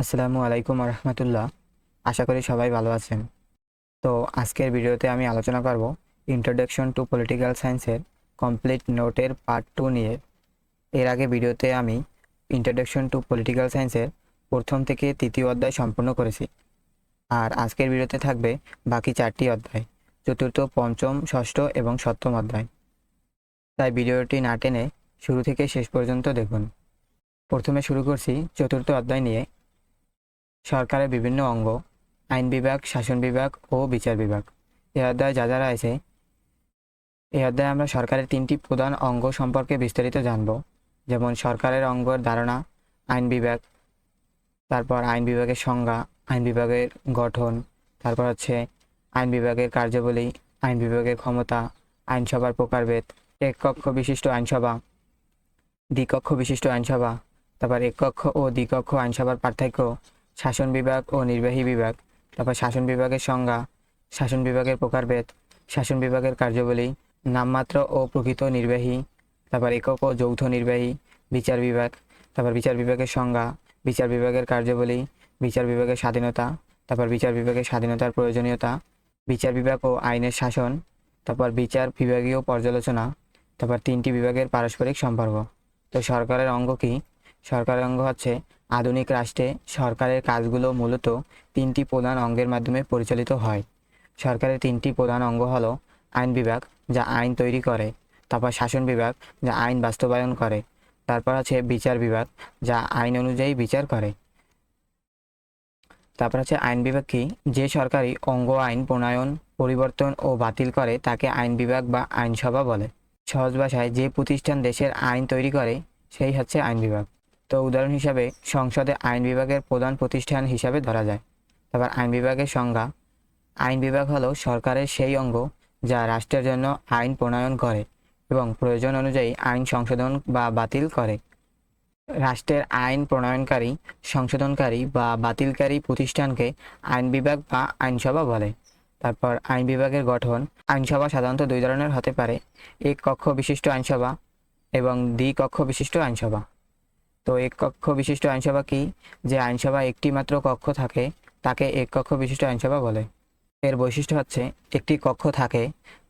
আসসালামু আলাইকুম রহমতুল্লাহ। আশা করি সবাই ভালো আছেন। তো আজকের ভিডিওতে আমি আলোচনা করব ইন্ট্রোডাকশন টু পলিটিক্যাল সায়েন্সের কমপ্লিট নোটের পার্ট 2 নিয়ে। এর আগে ভিডিওতে আমি ইন্ট্রোডাকশন টু পলিটিক্যাল সায়েন্সের প্রথম থেকে তৃতীয় অধ্যায় সম্পূর্ণ করেছি, আর আজকের ভিডিওতে থাকবে বাকি 4টি অধ্যায়, চতুর্থ, পঞ্চম, ষষ্ঠ এবং সপ্তম অধ্যায়। তাই ভিডিওটি না টেনে শুরু থেকে শেষ পর্যন্ত দেখুন। প্রথমে শুরু করছি চতুর্থ অধ্যায় নিয়ে। সরকারের বিভিন্ন অঙ্গ, আইন বিভাগ, শাসন বিভাগ ও বিচার বিভাগ। এই অধ্যায়ে যা যারা আছে, এই অধ্যায়ে আমরা সরকারের 3টি প্রধান অঙ্গ সম্পর্কে বিস্তারিত জানব। যেমন সরকারের অঙ্গের ধারণা, আইন বিভাগ, তারপর আইন বিভাগের সংজ্ঞা, আইন বিভাগের গঠন, তারপর হচ্ছে আইন বিভাগের কার্যাবলী, আইন বিভাগের ক্ষমতা, আইনসভার প্রকারভেদ, এক কক্ষ বিশিষ্ট আইনসভা, দ্বিকক্ষ বিশিষ্ট আইনসভা, তারপর এক কক্ষ ও দ্বিকক্ষ আইনসভার পার্থক্য, শাসন বিভাগ ও নির্বাহী বিভাগ, তারপর শাসন বিভাগের সংজ্ঞা, শাসন বিভাগের প্রকারভেদ, শাসন বিভাগের কার্যাবলী, নামমাত্র ও প্রকৃত নির্বাহী, তারপর একক ও যৌথ নির্বাহী, বিচার বিভাগ, তারপর বিচার বিভাগের সংজ্ঞা, বিচার বিভাগের কার্যাবলী, বিচার বিভাগের স্বাধীনতা, তারপর বিচার বিভাগের স্বাধীনতার প্রয়োজনীয়তা, বিচার বিভাগ ও আইনের শাসন, তারপর বিচার বিভাগীয় পর্যালোচনা, তারপর 3টি বিভাগের পারস্পরিক সম্পর্ক। তো সরকারের অঙ্গ কি? সরকারের অঙ্গ হচ্ছে আধুনিক রাষ্ট্রে সরকারের কাজগুলো মূলত 3টি প্রধান অঙ্গের মাধ্যমে পরিচালিত হয়। সরকারের 3টি প্রধান অঙ্গ হলো আইন বিভাগ, যা আইন তৈরি করে, তারপর শাসন বিভাগ, যা আইন বাস্তবায়ন করে, তারপর আছে বিচার বিভাগ, যা আইন অনুযায়ী বিচার করে। তারপর আছে আইন বিভাগ কি? যে সরকারি অঙ্গ আইন প্রণয়ন, পরিবর্তন ও বাতিল করে তাকে আইন বিভাগ বা আইনসভা বলে। সহজ ভাষায় যে প্রতিষ্ঠান দেশের আইন তৈরি করে সেই হচ্ছে আইন বিভাগ। তো উদাহরণ হিসাবে সংসদে আইন বিভাগের প্রধান প্রতিষ্ঠান হিসাবে ধরা যায়। তারপর আইন বিভাগের সংজ্ঞা। আইন বিভাগ হলো সরকারের সেই অঙ্গ যা রাষ্ট্রের জন্য আইন প্রণয়ন করে এবং প্রয়োজন অনুযায়ী আইন সংশোধন বা বাতিল করে। রাষ্ট্রের আইন প্রণয়নকারী, সংশোধনকারী বা বাতিলকারী প্রতিষ্ঠানকে আইন বিভাগ বা আইনসভা বলে। তারপর আইন বিভাগের গঠন। আইনসভা সাধারণত 2 ধরনের হতে পারে: এক কক্ষ বিশিষ্ট আইনসভা এবং দ্বিকক্ষ বিশিষ্ট আইনসভা। তো এক কক্ষ বিশিষ্ট আইনসভা কি? যে আইনসভা একটি মাত্র কক্ষ থাকে তাকে এক কক্ষ বিশিষ্ট আইনসভা বলে। এর বৈশিষ্ট্য হচ্ছে একটি কক্ষ থাকে,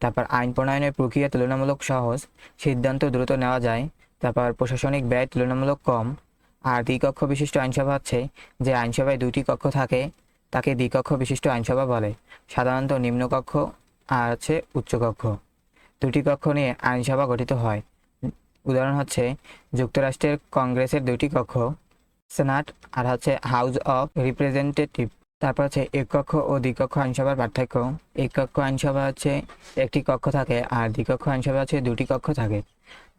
তারপর আইন প্রণয়নের প্রক্রিয়া তুলনামূলক সহজ, সিদ্ধান্ত দ্রুত নেওয়া যায়, তারপর প্রশাসনিক ব্যয় তুলনামূলক কম। আর দ্বিকক্ষ বিশিষ্ট আইনসভা হচ্ছে যে আইনসভায় 2টি কক্ষ থাকে তাকে দ্বিকক্ষ বিশিষ্ট আইনসভা বলে। সাধারণত নিম্নকক্ষ আর হচ্ছে উচ্চকক্ষ, 2টি কক্ষ নিয়ে আইনসভা গঠিত হয়। উদাহরণ হচ্ছে যুক্তরাষ্ট্রের কংগ্রেসের 2টি কক্ষ, সেনাট আর হচ্ছে হাউস অফ রিপ্রেজেন্টেটিভ। তারপর হচ্ছে এক কক্ষ ও দ্বিকক্ষ আইনসভার পার্থক্য। এক কক্ষ আইনসভা হচ্ছে একটি কক্ষ থাকে, আর দ্বিকক্ষ আইনসভা হচ্ছে 2টি কক্ষ থাকে।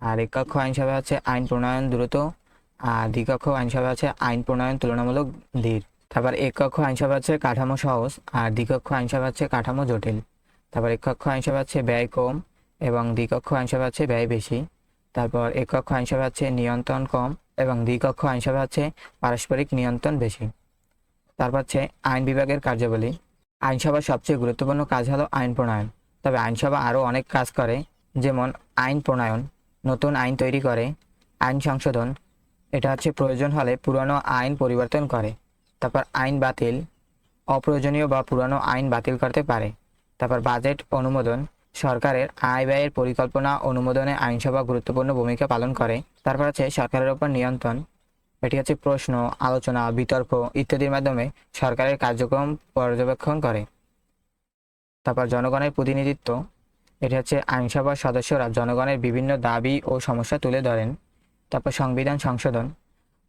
আর এক কক্ষ আইনসভা হচ্ছে আইন প্রণয়ন দ্রুত, আর দ্বিকক্ষ আইনসভা হচ্ছে আইন প্রণয়ন তুলনামূলক ধীর। তারপর এক কক্ষ আইনসভা হচ্ছে কাঠামো সহজ, আর দ্বিকক্ষ আইনসভা হচ্ছে কাঠামো জটিল। তারপর এক কক্ষ আইনসভা হচ্ছে ব্যয় কম এবং দ্বিকক্ষ আইনসভা হচ্ছে ব্যয় বেশি। তারপর এক কক্ষ আইনসভা হচ্ছে নিয়ন্ত্রণ কম এবং দ্বিকক্ষ আইনসভা হচ্ছে পারস্পরিক নিয়ন্ত্রণ বেশি। তারপর হচ্ছে আইন বিভাগের কার্যাবলী। আইনসভার সবচেয়ে গুরুত্বপূর্ণ কাজ হলো আইন প্রণয়ন, তবে আইনসভা আরও অনেক কাজ করে, যেমন আইন প্রণয়ন, নতুন আইন তৈরি করে, আইন সংশোধন, এটা হচ্ছে প্রয়োজন হলে পুরনো আইন পরিবর্তন করে। তারপর আইন বাতিল, অপ্রয়োজনীয় বা পুরনো আইন বাতিল করতে পারে। তারপর বাজেট অনুমোদন, সরকারের আয় ব্যয়ের পরিকল্পনা অনুমোদনে আইনসভা গুরুত্বপূর্ণ ভূমিকা পালন করে। তারপর আছে সরকারের ওপর নিয়ন্ত্রণ, এটি হচ্ছে প্রশ্ন, আলোচনা, বিতর্ক ইত্যাদির মাধ্যমে সরকারের কার্যক্রম পর্যবেক্ষণ করে। তারপর জনগণের প্রতিনিধিত্ব, এটি হচ্ছে আইনসভার সদস্যরা জনগণের বিভিন্ন দাবি ও সমস্যা তুলে ধরেন। তারপর সংবিধান সংশোধন,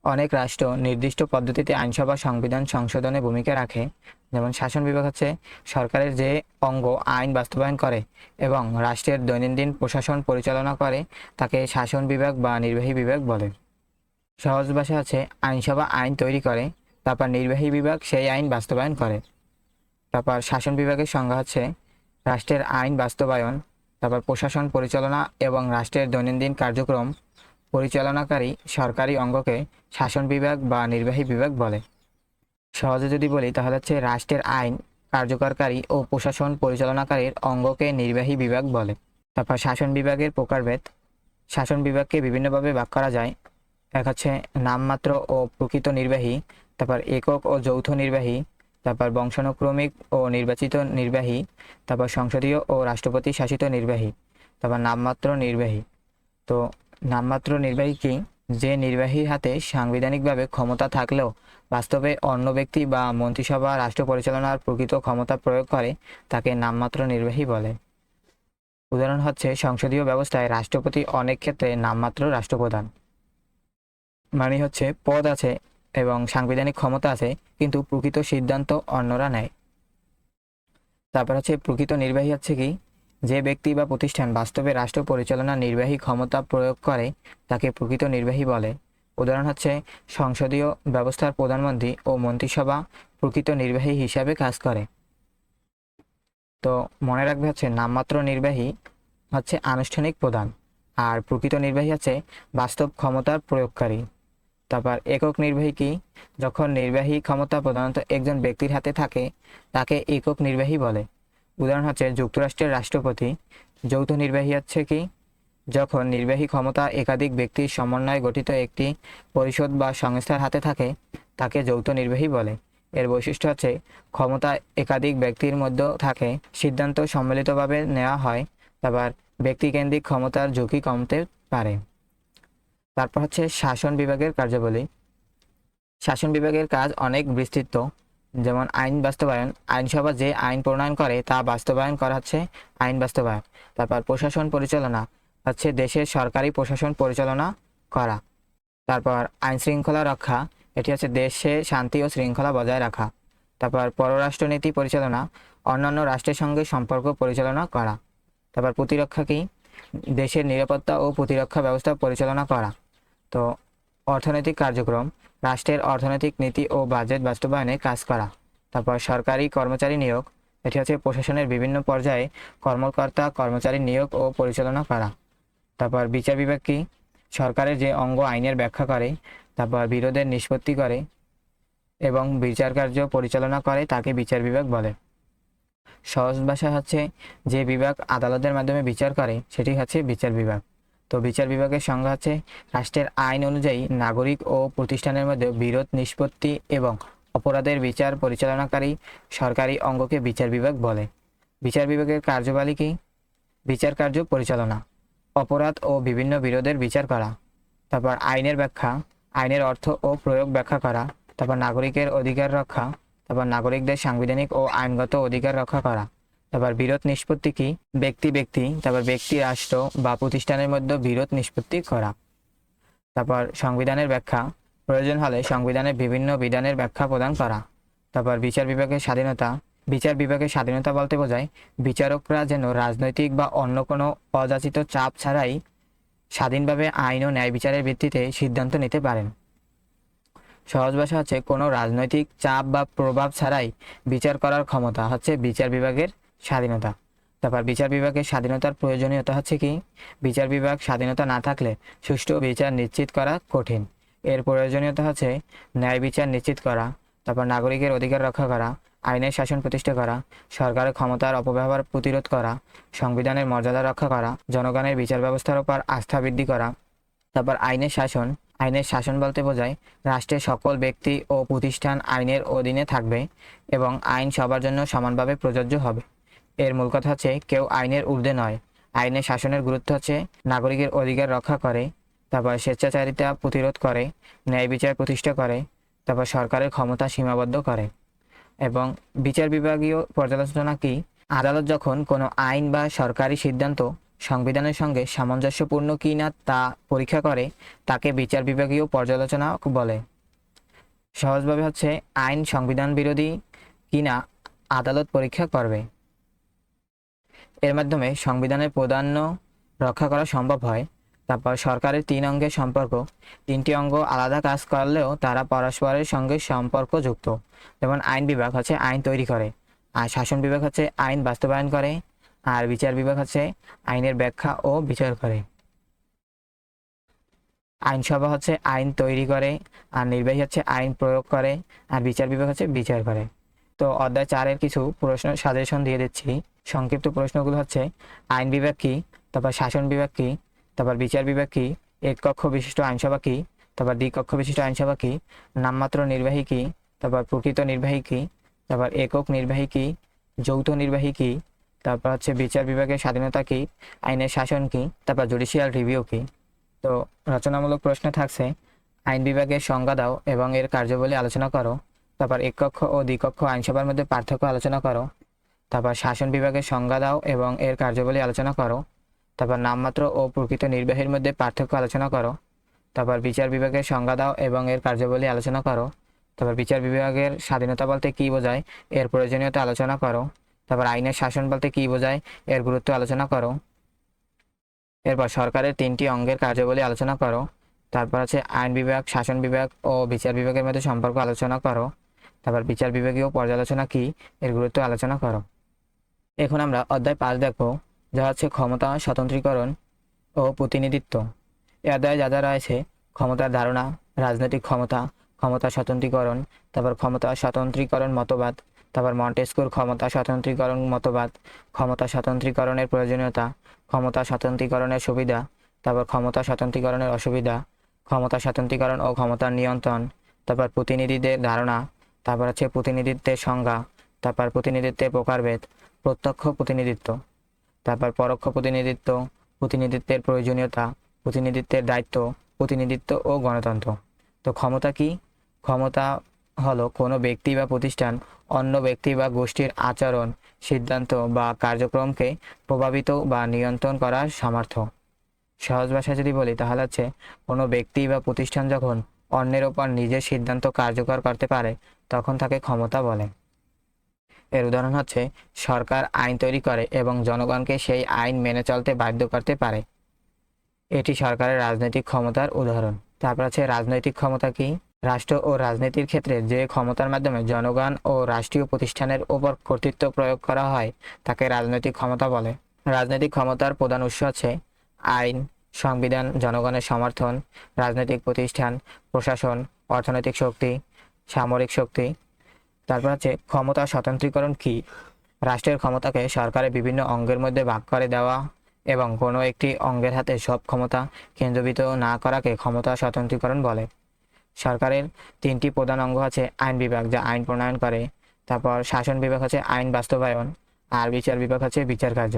অনেক রাষ্ট্র নির্দিষ্ট পদ্ধতিতে আইনসভা সংবিধান সংশোধনে ভূমিকা রাখে। যেমন শাসন বিভাগ হচ্ছে সরকারের যে অঙ্গ আইন বাস্তবায়ন করে এবং রাষ্ট্রের দৈনন্দিন প্রশাসন পরিচালনা করে তাকে শাসন বিভাগ বা নির্বাহী বিভাগ বলে। সহজ ভাষা আছে আইনসভা আইন তৈরি করে, তারপর নির্বাহী বিভাগ সেই আইন বাস্তবায়ন করে। তারপর শাসন বিভাগের সংজ্ঞা হচ্ছে রাষ্ট্রের আইন বাস্তবায়ন, তারপর প্রশাসন পরিচালনা এবং রাষ্ট্রের দৈনন্দিন কার্যক্রম পরিচালনাকারী সরকারি অঙ্গকে শাসন বিভাগ বা নির্বাহী বিভাগ বলে। সহজে যদি বলি তাহলে হচ্ছে রাষ্ট্রের আইন কার্যকরকারী ও প্রশাসন পরিচালনাকারীর অঙ্গকে নির্বাহী বিভাগ বলে। তারপর শাসন বিভাগের প্রকারভেদ। শাসন বিভাগকে বিভিন্নভাবে ভাগ করা যায়। এক হচ্ছে নামমাত্র ও প্রকৃত নির্বাহী, তারপর একক ও যৌথ নির্বাহী, তারপর বংশানুক্রমিক ও নির্বাচিত নির্বাহী, তারপর সংসদীয় ও রাষ্ট্রপতি শাসিত নির্বাহী, তারপর নামমাত্র নির্বাহী। তো নামমাত্র নির্বাহী কি? যে নির্বাহীর হাতে সাংবিধানিকভাবে ক্ষমতা থাকলেও বাস্তবে অন্য ব্যক্তি বা মন্ত্রিসভা রাষ্ট্র পরিচালনার প্রকৃত ক্ষমতা প্রয়োগ করে তাকে নামমাত্র নির্বাহী বলে। উদাহরণ হচ্ছে সংসদীয় ব্যবস্থায় রাষ্ট্রপতি অনেক ক্ষেত্রে নামমাত্র রাষ্ট্রপ্রধান। মানে হচ্ছে পদ আছে এবং সাংবিধানিক ক্ষমতা আছে, কিন্তু প্রকৃত সিদ্ধান্ত অন্যরা নেয়। তারপর হচ্ছে প্রকৃত নির্বাহী হচ্ছে কি? যে ব্যক্তি বা প্রতিষ্ঠান বাস্তবে রাষ্ট্র পরিচালনা নির্বাহী ক্ষমতা প্রয়োগ করে তাকে প্রকৃত নির্বাহী বলে। উদাহরণ হচ্ছে সংসদীয় ব্যবস্থার প্রধানমন্ত্রী ও মন্ত্রিসভা প্রকৃত নির্বাহী হিসাবে কাজ করে। তো মনে রাখবে হচ্ছে নামমাত্র নির্বাহী হচ্ছে আনুষ্ঠানিক প্রধান, আর প্রকৃত নির্বাহী হচ্ছে বাস্তব ক্ষমতার প্রয়োগকারী। তারপর একক নির্বাহী কি? যখন নির্বাহী ক্ষমতা প্রধানত একজন ব্যক্তির হাতে থাকে তাকে একক নির্বাহী বলে। উদাহরণ হচ্ছে যুক্তরাষ্ট্রের রাষ্ট্রপতি। যৌথ নির্বাহী হচ্ছে কি? যখন নির্বাহী ক্ষমতা একাধিক ব্যক্তির সমন্বয়ে গঠিত একটি পরিষদ বা সংস্থার হাতে থাকে তাকে যৌথ নির্বাহী বলে। এর বৈশিষ্ট্য হচ্ছে ক্ষমতা একাধিক ব্যক্তির মধ্যে থাকে, সিদ্ধান্ত সম্মিলিতভাবে নেওয়া হয়, তারপর ব্যক্তিকেন্দ্রিক ক্ষমতার ঝুঁকি কমতে পারে। তারপর হচ্ছে শাসন বিভাগের কার্যাবলী। শাসন বিভাগের কাজ অনেক বিস্তৃত, যেমন আইন বাস্তবায়ন। আইনসভা যে আইন প্রণয়ন করে তা বাস্তবায়ন করা হচ্ছে আইন বাস্তবায়ন। তারপর প্রশাসন পরিচালনা হচ্ছে দেশের সরকারি প্রশাসন পরিচালনা করা। তারপর আইন শৃঙ্খলা রক্ষা, এটি হচ্ছে দেশে শান্তি ও শৃঙ্খলা বজায় রাখা। তারপর পররাষ্ট্রনীতি পরিচালনা, অন্যান্য রাষ্ট্রের সঙ্গে সম্পর্ক পরিচালনা করা। তারপর প্রতিরক্ষা কি? দেশের নিরাপত্তা ও প্রতিরক্ষা ব্যবস্থা পরিচালনা করা। তো অর্থনৈতিক কার্যক্রম, রাষ্ট্রের অর্থনৈতিক নীতি ও বাজেট বাস্তবায়নে কাজ করা। তারপর সরকারি কর্মচারী নিয়োগ, এটি হচ্ছে প্রশাসনের বিভিন্ন পর্যায়ে কর্মকর্তা কর্মচারী নিয়োগ ও পরিচালনা করা। তারপর বিচার বিভাগ কি? সরকারের যে অঙ্গ আইনের ব্যাখ্যা করে, তারপর বিরোধের নিষ্পত্তি করে এবং বিচার কার্য পরিচালনা করে তাকে বিচার বিভাগ বলে। সহজ ভাষা হচ্ছে যে বিভাগ আদালতের মাধ্যমে বিচার করে সেটি হচ্ছে বিচার বিভাগ। তো বিচার বিভাগের সংজ্ঞা হচ্ছে রাষ্ট্রের আইন অনুযায়ী নাগরিক ও প্রতিষ্ঠানের মধ্যে বিরোধ নিষ্পত্তি এবং অপরাধের বিচার পরিচালনাকারী সরকারি অঙ্গকে বিচার বিভাগ বলে। বিচার বিভাগের কার্যাবলী কি? বিচার কার্য পরিচালনা, অপরাধ ও বিভিন্ন বিরোধের বিচার করা, তারপর আইনের ব্যাখ্যা, আইনের অর্থ ও প্রয়োগ ব্যাখ্যা করা, তারপর নাগরিকের অধিকার রক্ষা, তারপর নাগরিকদের সাংবিধানিক ও আইনগত অধিকার রক্ষা করা। তারপর বিরোধ নিষ্পত্তি কি? ব্যক্তি, তারপর ব্যক্তি রাষ্ট্র বা প্রতিষ্ঠানের মধ্যে বিরোধ নিষ্পত্তি করা। তারপর সংবিধানের ব্যাখ্যা, প্রয়োজন হলে সংবিধানের বিভিন্ন বিধানের ব্যাখ্যা প্রদান করা। তারপর বিচার বিভাগের স্বাধীনতা, বিচার বিভাগের স্বাধীনতা বলতে বোঝায় বিচারকরা যেন রাজনৈতিক বা অন্য কোনো অযাচিত চাপ ছাড়াই স্বাধীনভাবে আইন ও ন্যায় বিচারের ভিত্তিতে সিদ্ধান্ত নিতে পারেন। সহজ ভাষা হচ্ছে কোনো রাজনৈতিক চাপ বা প্রভাব ছাড়াই বিচার করার ক্ষমতা হচ্ছে বিচার বিভাগের স্বাধীনতা। তারপর বিচার বিভাগের স্বাধীনতার প্রয়োজনীয়তা হচ্ছে কি? বিচার বিভাগ স্বাধীনতা না থাকলে সুষ্ঠু বিচার নিশ্চিত করা কঠিন। এর প্রয়োজনীয়তা হচ্ছে ন্যায় বিচার নিশ্চিত করা, তারপর নাগরিকের অধিকার রক্ষা করা, আইনের শাসন প্রতিষ্ঠা করা, সরকারের ক্ষমতার অপব্যবহার প্রতিরোধ করা, সংবিধানের মর্যাদা রক্ষা করা, জনগণের বিচার ব্যবস্থার উপর আস্থা বৃদ্ধি করা। তারপর আইনের শাসন, আইনের শাসন বলতে বোঝায় রাষ্ট্রের সকল ব্যক্তি ও প্রতিষ্ঠান আইনের অধীনে থাকবে এবং আইন সবার জন্য সমানভাবে প্রযোজ্য হবে। এর মূল কথা হচ্ছে কেউ আইনের ঊর্ধ্বে নয়। আইনের শাসনের গুরুত্ব হচ্ছে নাগরিকের অধিকার রক্ষা করে, তারপর স্বেচ্ছাচারিতা প্রতিরোধ করে, ন্যায় বিচার প্রতিষ্ঠা করে, তারপর সরকারের ক্ষমতা সীমাবদ্ধ করে। এবং বিচার বিভাগীয় পর্যালোচনা কি? আদালত যখন কোনো আইন বা সরকারি সিদ্ধান্ত সংবিধানের সঙ্গে সামঞ্জস্যপূর্ণ কি না তা পরীক্ষা করে তাকে বিচার বিভাগীয় পর্যালোচনা বলে। সহজভাবে হচ্ছে আইন সংবিধান বিরোধী কিনা আদালত পরীক্ষা করবে। এর মাধ্যমে সংবিধানের প্রাধান্য রক্ষা করা সম্ভব হয়। তারপর সরকারের 3 অঙ্গের সম্পর্ক, 3টি অঙ্গ আলাদা কাজ করলেও তারা পরস্পরের সঙ্গে সম্পর্কযুক্ত। যেমন আইন বিভাগ হচ্ছে আইন তৈরি করে, আর শাসন বিভাগ হচ্ছে আইন বাস্তবায়ন করে, আর বিচার বিভাগ হচ্ছে আইনের ব্যাখ্যা ও বিচার করে। আইনসভা হচ্ছে আইন তৈরি করে, আর নির্বাহী হচ্ছে আইন প্রয়োগ করে, আর বিচার বিভাগ হচ্ছে বিচার করে। তো অধ্যায় 4-এর কিছু প্রশ্ন সাজেশন দিয়ে দিচ্ছি। সংক্ষিপ্ত প্রশ্নগুলো হচ্ছে আইন বিভাগ কি, তারপর শাসন বিভাগ কি, তারপর বিচার বিভাগ কি, এক কক্ষ বিশিষ্ট আইনসভা কি, তারপর দ্বিকক্ষ বিশিষ্ট আইনসভা কি, নামমাত্র নির্বাহী কি, তারপর প্রকৃত নির্বাহী কি, তারপর একক নির্বাহী কি, যৌথ নির্বাহী কি, তারপর হচ্ছে বিচার বিভাগের স্বাধীনতা কি, আইনের শাসন কি, তারপর জুডিশিয়াল রিভিউ কি। তো রচনামূলক প্রশ্ন থাকছে আইন বিভাগের সংজ্ঞা দাও এবং এর কার্যাবলী আলোচনা করো। তারপর এককক্ষ ও দ্বিকক্ষ আইনসভার মধ্যে পার্থক্য আলোচনা করো। তারপর শাসন বিভাগের সংজ্ঞা দাও এবং এর কার্যাবলী আলোচনা করো। তারপর নামমাত্র ও প্রকৃত নির্বাহীর মধ্যে পার্থক্য আলোচনা করো। তারপর বিচার বিভাগের সংজ্ঞা দাও এবং এর কার্যাবলী আলোচনা করো। তারপর বিচার বিভাগের স্বাধীনতা বলতে কী বোঝায়, এর প্রয়োজনীয়তা আলোচনা করো। তারপর আইনের শাসন বলতে কী বোঝায়, এর গুরুত্ব আলোচনা করো। এরপর সরকারের 3টি অঙ্গের কার্যাবলী আলোচনা করো। তারপর আছে আইন বিভাগ, শাসন বিভাগ ও বিচার বিভাগের মধ্যে সম্পর্ক আলোচনা করো। তারপর বিচার বিভাগীয় পর্যালোচনা কি, এর গুরুত্ব আলোচনা করো। এখন আমরা অধ্যায় 5 দেখব, যা হচ্ছে ক্ষমতা স্বতন্ত্রীকরণ ও প্রতিনিধিত্ব। এই অধ্যায়ে যা যা রয়েছে ক্ষমতার ধারণা, রাজনৈতিক ক্ষমতা, ক্ষমতা স্বতন্ত্রীকরণ, তারপর ক্ষমতা স্বতন্ত্রীকরণ মতবাদ, তারপর মন্টেস্কুর ক্ষমতা স্বতন্ত্রীকরণ মতবাদ, ক্ষমতা স্বতন্ত্রীকরণের প্রয়োজনীয়তা, ক্ষমতা স্বতন্ত্রীকরণের সুবিধা, তারপর ক্ষমতা স্বতন্ত্রীকরণের অসুবিধা, ক্ষমতা স্বতন্ত্রীকরণ ও ক্ষমতার নিয়ন্ত্রণ, তারপর প্রতিনিধিদের ধারণা, তারপর হচ্ছে প্রতিনিধিত্বের সংজ্ঞা, তারপর প্রতিনিধিত্বের প্রকারভেদ, প্রত্যক্ষ প্রতিনিধিত্ব, তারপর পরোক্ষ প্রতিনিধিত্ব, প্রতিনিধিত্বের প্রয়োজনীয়তা, প্রতিনিধিত্বের দায়িত্ব, প্রতিনিধিত্ব ও গণতন্ত্র। তো ক্ষমতা কি? ক্ষমতা হলো কোনো ব্যক্তি বা প্রতিষ্ঠান অন্য ব্যক্তি বা গোষ্ঠীর আচরণ, সিদ্ধান্ত বা কার্যক্রমকে প্রভাবিত বা নিয়ন্ত্রণ করার সামর্থ্য। সহজ ভাষায় যদি বলি তাহলে হচ্ছে কোনো ব্যক্তি বা প্রতিষ্ঠান যখন অন্যের ওপর নিজের সিদ্ধান্ত কার্যকর করতে পারে তখন তাকে ক্ষমতা বলে। এর উদাহরণ হচ্ছে সরকার আইন তৈরি করে এবং জনগণকে সেই আইন মেনে চলতে বাধ্য করতে পারে। এটি সরকারের রাজনৈতিক ক্ষমতার উদাহরণ। তারপর আছে রাজনৈতিক ক্ষমতা কি? রাষ্ট্র ও রাজনীতির ক্ষেত্রে যে ক্ষমতার মাধ্যমে জনগণ ও রাষ্ট্রীয় প্রতিষ্ঠানের উপর কর্তৃত্ব প্রয়োগ করা হয় তাকে রাজনৈতিক ক্ষমতা বলে। রাজনৈতিক ক্ষমতার প্রধান উৎস আছে আইন, সংবিধান, জনগণের সমর্থন, রাজনৈতিক প্রতিষ্ঠান, প্রশাসন, অর্থনৈতিক শক্তি, সামরিক শক্তি। তারপর আছে ক্ষমতা স্বতন্ত্রীকরণ কি? রাষ্ট্রের ক্ষমতাকে সরকারের বিভিন্ন অঙ্গের মধ্যে ভাগ করে দেওয়া এবং কোনো একটি অঙ্গের হাতে সব ক্ষমতা কেন্দ্রীভূত না করাকে ক্ষমতা স্বতন্ত্রীকরণ বলে। সরকারের 3টি প্রধান অঙ্গ আছে আইন বিভাগ যা আইন প্রণয়ন করে, তারপর শাসন বিভাগ হচ্ছে আইন বাস্তবায়ন, আর বিচার বিভাগ হচ্ছে বিচার কার্য।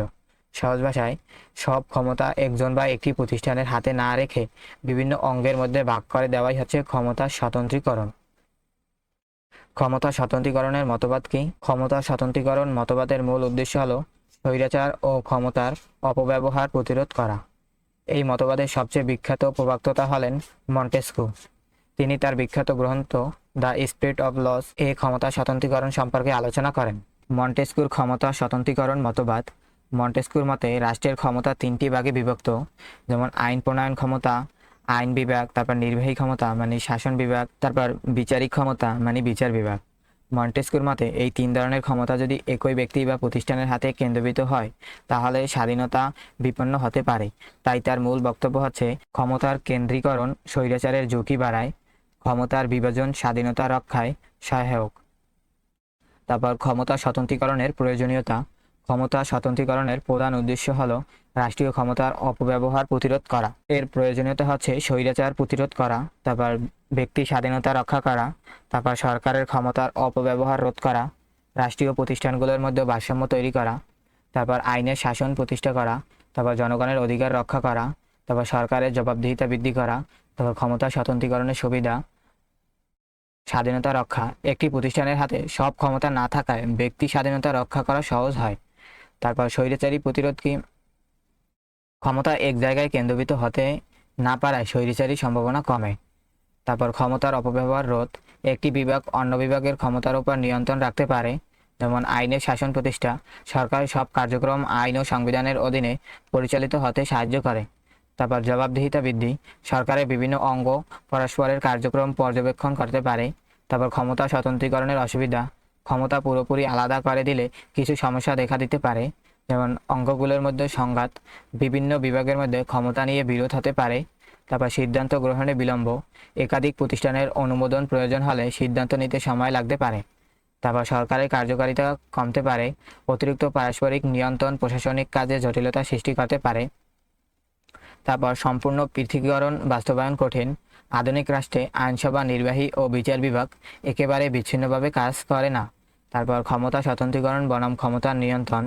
সহজ ভাষায় সব ক্ষমতা একজন বা একটি প্রতিষ্ঠানের হাতে না রেখে বিভিন্ন অঙ্গের মধ্যে ভাগ করে দেওয়াই হচ্ছে ক্ষমতা স্বতন্ত্রীকরণ। ক্ষমতা স্বতন্ত্রীকরণের মতবাদ কি? ক্ষমতা স্বতন্ত্রীকরণ মতবাদের মূল উদ্দেশ্য হল স্বৈরাচার ও ক্ষমতার অপব্যবহার প্রতিরোধ করা। এই মতবাদের সবচেয়ে বিখ্যাত প্রবক্তা হলেন মন্টেস্কু। তিনি তার বিখ্যাত গ্রন্থ দ্য স্পিরিট অব লস এ ক্ষমতা স্বতন্ত্রীকরণ সম্পর্কে আলোচনা করেন। মন্টেস্কুর ক্ষমতা স্বতন্ত্রীকরণ মতবাদ। মন্টেস্কুর মতে রাষ্ট্রের ক্ষমতা 3টি ভাগে বিভক্ত, যেমন আইন প্রণয়ন ক্ষমতা, আইন বিভাগ, তারপর নির্বাহী ক্ষমতা মানে শাসন বিভাগ, তারপর বিচারিক ক্ষমতা মানে বিচার বিভাগ। মন্টেস্কুর মতে এই 3 ধরনের ক্ষমতা যদি একই ব্যক্তি বা প্রতিষ্ঠানের হাতে কেন্দ্রীভূত হয় তাহলে স্বাধীনতা বিপন্ন হতে পারে। তাই তার মূল বক্তব্য হচ্ছে ক্ষমতার কেন্দ্রীকরণ স্বৈরাচারের ঝুঁকি বাড়ায়, ক্ষমতার বিভাজন স্বাধীনতা রক্ষায় সহায়ক। তারপর ক্ষমতা স্বতন্ত্রীকরণের প্রয়োজনীয়তা। ক্ষমতা স্বতন্ত্রীকরণের প্রধান উদ্দেশ্য হল রাষ্ট্রীয় ক্ষমতার অপব্যবহার প্রতিরোধ করা। এর প্রয়োজনীয়তা হচ্ছে স্বৈরাচার প্রতিরোধ করা, তারপর ব্যক্তি স্বাধীনতা রক্ষা করা, তারপর সরকারের ক্ষমতার অপব্যবহার রোধ করা, রাষ্ট্রীয় প্রতিষ্ঠানগুলোর মধ্যে ভারসাম্য তৈরি করা, তারপর আইনের শাসন প্রতিষ্ঠা করা, তারপর জনগণের অধিকার রক্ষা করা, তারপর সরকারের জবাবদিহিতা বৃদ্ধি করা, তারপর ক্ষমতা স্বতন্ত্রীকরণের সুবিধা, স্বাধীনতা রক্ষা। একটি প্রতিষ্ঠানের হাতে সব ক্ষমতা না থাকায় ব্যক্তি স্বাধীনতা রক্ষা করা সহজ হয়। তারপর স্বৈরাচারী প্রতিরোধ কি? ক্ষমতা এক জায়গায় কেন্দ্রীভূত হতে না পারায় স্বৈরাচারী সম্ভাবনা কমে। তারপর ক্ষমতার অপব্যবহার রোধ। একটি বিভাগ অন্য বিভাগের ক্ষমতার উপর নিয়ন্ত্রণ রাখতে পারে, যেমন আইনের শাসন প্রতিষ্ঠা। সরকারের সব কার্যক্রম আইন ও সংবিধানের অধীনে পরিচালিত হতে সাহায্য করে। তারপর জবাবদিহিতা বৃদ্ধি। সরকারের বিভিন্ন অঙ্গ পরস্পরের কার্যক্রম পর্যবেক্ষণ করতে পারে। তারপর ক্ষমতা স্বতন্ত্রীকরণের অসুবিধা। ক্ষমতা পুরোপুরি আলাদা করে দিলে কিছু সমস্যা দেখা দিতে পারে, যেমন অঙ্গগুলোর মধ্যে সংঘাত, বিভিন্ন বিভাগের মধ্যে ক্ষমতা নিয়ে বিরোধ হতে পারে। তারপর সিদ্ধান্ত গ্রহণে বিলম্ব। একাধিক প্রতিষ্ঠানের অনুমোদন প্রয়োজন হলে সিদ্ধান্ত নিতে সময় লাগতে পারে। তারপর সরকারের কার্যকারিতা কমতে পারে। অতিরিক্ত পারস্পরিক নিয়ন্ত্রণ প্রশাসনিক কাজে জটিলতা সৃষ্টি করতে পারে। তারপর সম্পূর্ণ পৃথকীকরণ বাস্তবায়ন কঠিন। আধুনিক রাষ্ট্রে আইনসভা, নির্বাহী ও বিচার বিভাগ একেবারে বিচ্ছিন্নভাবে কাজ করে না। তারপর ক্ষমতা স্বতন্ত্রীকরণ বনাম ক্ষমতার নিয়ন্ত্রণ।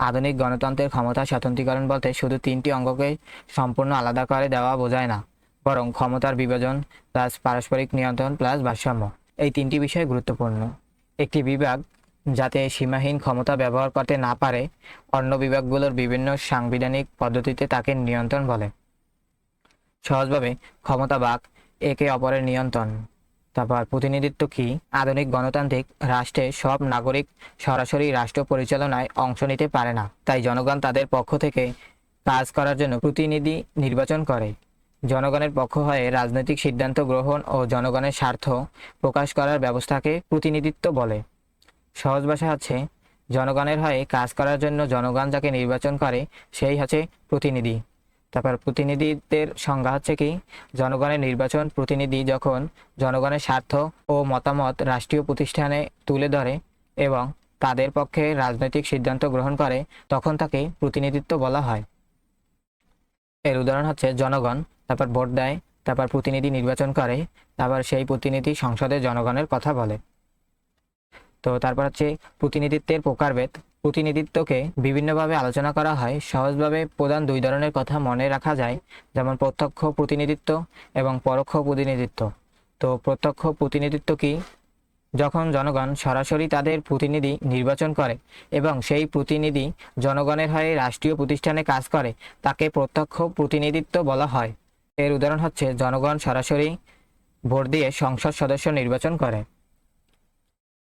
আধুনিক গণতন্ত্রের ক্ষমতা স্বতন্ত্রীকরণ বলতে শুধু তিনটি অঙ্গকে সম্পূর্ণ আলাদা করে দেওয়া বোঝায় না, বরং ক্ষমতার বিভাজন প্লাস পারস্পরিক নিয়ন্ত্রণ প্লাস ভারসাম্য, এই তিনটি বিষয় গুরুত্বপূর্ণ। একটি বিভাগ যাতে সীমাহীন ক্ষমতা ব্যবহার করতে না পারে, অন্য বিভাগগুলোর বিভিন্ন সাংবিধানিক পদ্ধতিতে তাকে নিয়ন্ত্রণ বলে। সহজভাবে ক্ষমতা ভাগ, একে অপরের নিয়ন্ত্রণ। তারপর প্রতিনিধিত্ব কি? আধুনিক গণতান্ত্রিক রাষ্ট্রে সব নাগরিক সরাসরি রাষ্ট্র পরিচালনায় অংশ নিতে পারে না, তাই জনগণ তাদের পক্ষ থেকে কাজ করার জন্য প্রতিনিধি নির্বাচন করে। জনগণের পক্ষ হয়ে রাজনৈতিক সিদ্ধান্ত গ্রহণ ও জনগণের স্বার্থ প্রকাশ করার ব্যবস্থাকে প্রতিনিধিত্ব বলে। সহজ ভাষা হচ্ছে, জনগণের হয়ে কাজ করার জন্য জনগণ যাকে নির্বাচন করে সেই হচ্ছে প্রতিনিধি। তারপর প্রতিনিধিত্বের সংজ্ঞা হচ্ছে কি? জনগণের নির্বাচন প্রতিনিধি যখন জনগণের স্বার্থ ও মতামত রাষ্ট্রীয় প্রতিষ্ঠানে তুলে ধরে এবং তাদের পক্ষে রাজনৈতিক সিদ্ধান্ত গ্রহণ করে, তখন তাকে প্রতিনিধিত্ব বলা হয়। এর উদাহরণ হচ্ছে জনগণ, তারপর ভোট দেয়, তারপর প্রতিনিধি নির্বাচন করে, তারপর সেই প্রতিনিধি সংসদে জনগণের কথা বলে। তো তারপর হচ্ছে প্রতিনিধিত্বের প্রকারভেদ। প্রতিনিধিত্বকে বিভিন্নভাবে আলোচনা করা হয়। সহজভাবে প্রধান দুই ধরনের কথা মনে রাখা যায়, যেমন প্রত্যক্ষ প্রতিনিধিত্ব এবং পরোক্ষ প্রতিনিধিত্ব। তো প্রত্যক্ষ প্রতিনিধিত্ব কি? যখন জনগণ সরাসরি তাদের প্রতিনিধি নির্বাচন করে এবং সেই প্রতিনিধি জনগণের হয়ে রাষ্ট্রীয় প্রতিষ্ঠানে কাজ করে, তাকে প্রত্যক্ষ প্রতিনিধিত্ব বলা হয়। এর উদাহরণ হচ্ছে জনগণ সরাসরি ভোট দিয়ে সংসদ সদস্য নির্বাচন করে।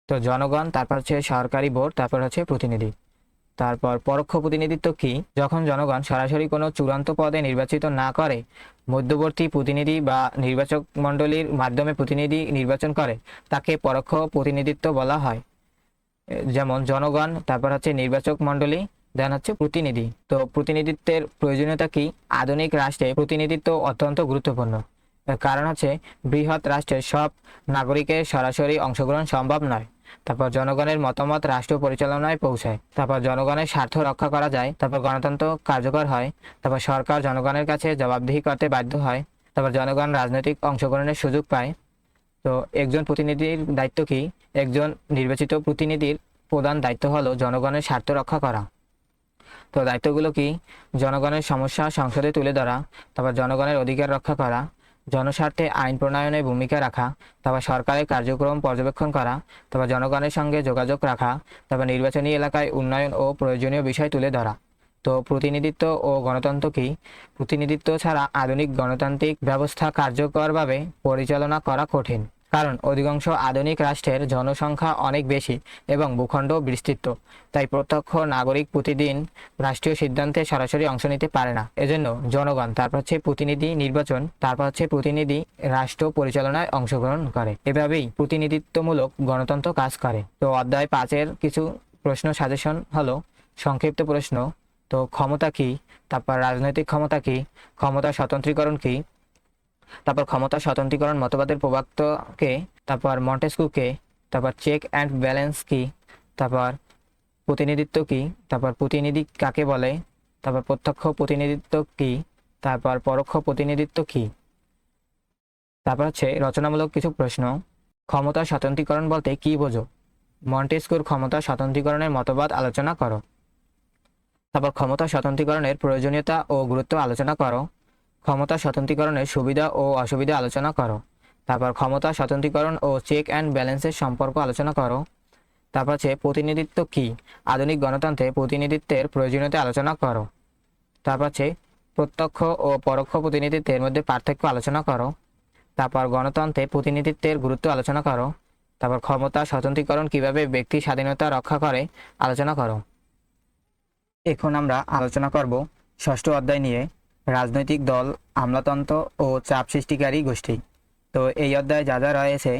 তো জনগণ, তারপর হচ্ছে সরকারি ভোট, তারপর হচ্ছে প্রতিনিধি। তারপর পরোক্ষ প্রতিনিধিত্ব কি? যখন জনগণ সরাসরি কোনো চূড়ান্ত পদে নির্বাচিত না করে, মধ্যবর্তী প্রতিনিধি বা নির্বাচক মণ্ডলীর মাধ্যমে প্রতিনিধি নির্বাচন করে, তাকে পরোক্ষ প্রতিনিধিত্ব বলা হয়। যেমন জনগণ, তারপর হচ্ছে নির্বাচক মণ্ডলী, দেন হচ্ছে প্রতিনিধি। তো প্রতিনিধিত্বের প্রয়োজনীয়তা কি? আধুনিক রাষ্ট্রে প্রতিনিধিত্ব অত্যন্ত গুরুত্বপূর্ণ। কারণ হচ্ছে বৃহৎ রাষ্ট্রের সব নাগরিকের সরাসরি অংশগ্রহণ সম্ভব নয়। তারপর জনগণের মতামত রাষ্ট্র পরিচালনায় পৌঁছায়। তারপর জনগণের স্বার্থ রক্ষা করা যায়। তারপর গণতন্ত্র কার্যকর হয়। তারপর সরকার জনগণের কাছে জবাবদিহি করতে বাধ্য হয়। তারপর জনগণ রাজনৈতিক অংশগ্রহণের সুযোগ পায়। তো একজন প্রতিনিধির দায়িত্ব কি? একজন নির্বাচিত প্রতিনিধির প্রধান দায়িত্ব হলো জনগণের স্বার্থ রক্ষা করা। তো দায়িত্বগুলো কি? জনগণের সমস্যা সংসদে তুলে ধরা, তারপর জনগণের অধিকার রক্ষা করা, জনস্বার্থে আইন প্রণয়নে ভূমিকা রাখা, তারপর সরকারের কার্যক্রম পর্যবেক্ষণ করা, তারপর জনগণের সঙ্গে যোগাযোগ রাখা, তারপর নির্বাচনী এলাকায় উন্নয়ন ও প্রয়োজনীয় বিষয় তুলে ধরা। তো প্রতিনিধিত্ব ও গণতন্ত্র কি? প্রতিনিধিত্ব ছাড়া আধুনিক গণতান্ত্রিক ব্যবস্থা কার্যকরভাবে পরিচালনা করা কঠিন, কারণ অধিকাংশ আধুনিক রাষ্ট্রের জনসংখ্যা অনেক বেশি এবং ভূখণ্ড বিস্তৃত। তাই প্রত্যক্ষ নাগরিক প্রতিদিন রাষ্ট্রীয় সিদ্ধান্তে সরাসরি অংশ নিতে পারে না। এজন্য জনগণ, তারপর হচ্ছে প্রতিনিধি নির্বাচন, তারপর হচ্ছে প্রতিনিধি রাষ্ট্র পরিচালনায় অংশগ্রহণ করে। এভাবেই প্রতিনিধিত্বমূলক গণতন্ত্র কাজ করে। তো অধ্যায় 5-এর কিছু প্রশ্ন সাজেশন হলো সংক্ষিপ্ত প্রশ্ন। তো ক্ষমতা কি? তারপর রাজনৈতিক ক্ষমতা কি? ক্ষমতা স্বতন্ত্রীকরণ কি? তারপর ক্ষমতা স্বতন্ত্রীকরণ মতবাদের প্রবক্তাকে? তারপর মন্টেস্কুকে? তারপর চেক অ্যান্ড ব্যালেন্স কি? তারপর প্রতিনিধিত্ব কি? তারপর প্রতিনিধি কাকে বলে? তারপর প্রত্যক্ষ প্রতিনিধিত্ব কি? তারপর পরোক্ষ প্রতিনিধিত্ব কি? তারপর হচ্ছে রচনামূলক কিছু প্রশ্ন। ক্ষমতা স্বতন্ত্রীকরণ বলতে কি বোঝো? মন্টেস্কুর ক্ষমতা স্বতন্ত্রীকরণের মতবাদ আলোচনা করো। তারপর ক্ষমতা স্বতন্ত্রীকরণের প্রয়োজনীয়তা ও গুরুত্ব আলোচনা করো। ক্ষমতা স্বতন্ত্রীকরণের সুবিধা ও অসুবিধা আলোচনা করো। তারপর ক্ষমতা স্বতন্ত্রীকরণ ও চেক অ্যান্ড ব্যালেন্সের সম্পর্ক আলোচনা করো। তারপর হচ্ছে প্রতিনিধিত্ব কি? আধুনিক গণতন্ত্রে প্রতিনিধিত্বের প্রয়োজনীয়তা আলোচনা করো। তারপর হচ্ছে প্রত্যক্ষ ও পরোক্ষ প্রতিনিধিত্বের মধ্যে পার্থক্য আলোচনা করো। তারপর গণতন্ত্রে প্রতিনিধিত্বের গুরুত্ব আলোচনা করো। তারপর ক্ষমতা স্বতন্ত্রীকরণ কিভাবে ব্যক্তি স্বাধীনতা রক্ষা করে আলোচনা করো। এখন আমরা আলোচনা করব ষষ্ঠ অধ্যায় নিয়ে, রাজনৈতিক দল, আমলাতন্ত্র ও চাপ সৃষ্টিকারী গোষ্ঠী। তো এই অধ্যায়ে যা যা রয়েছে: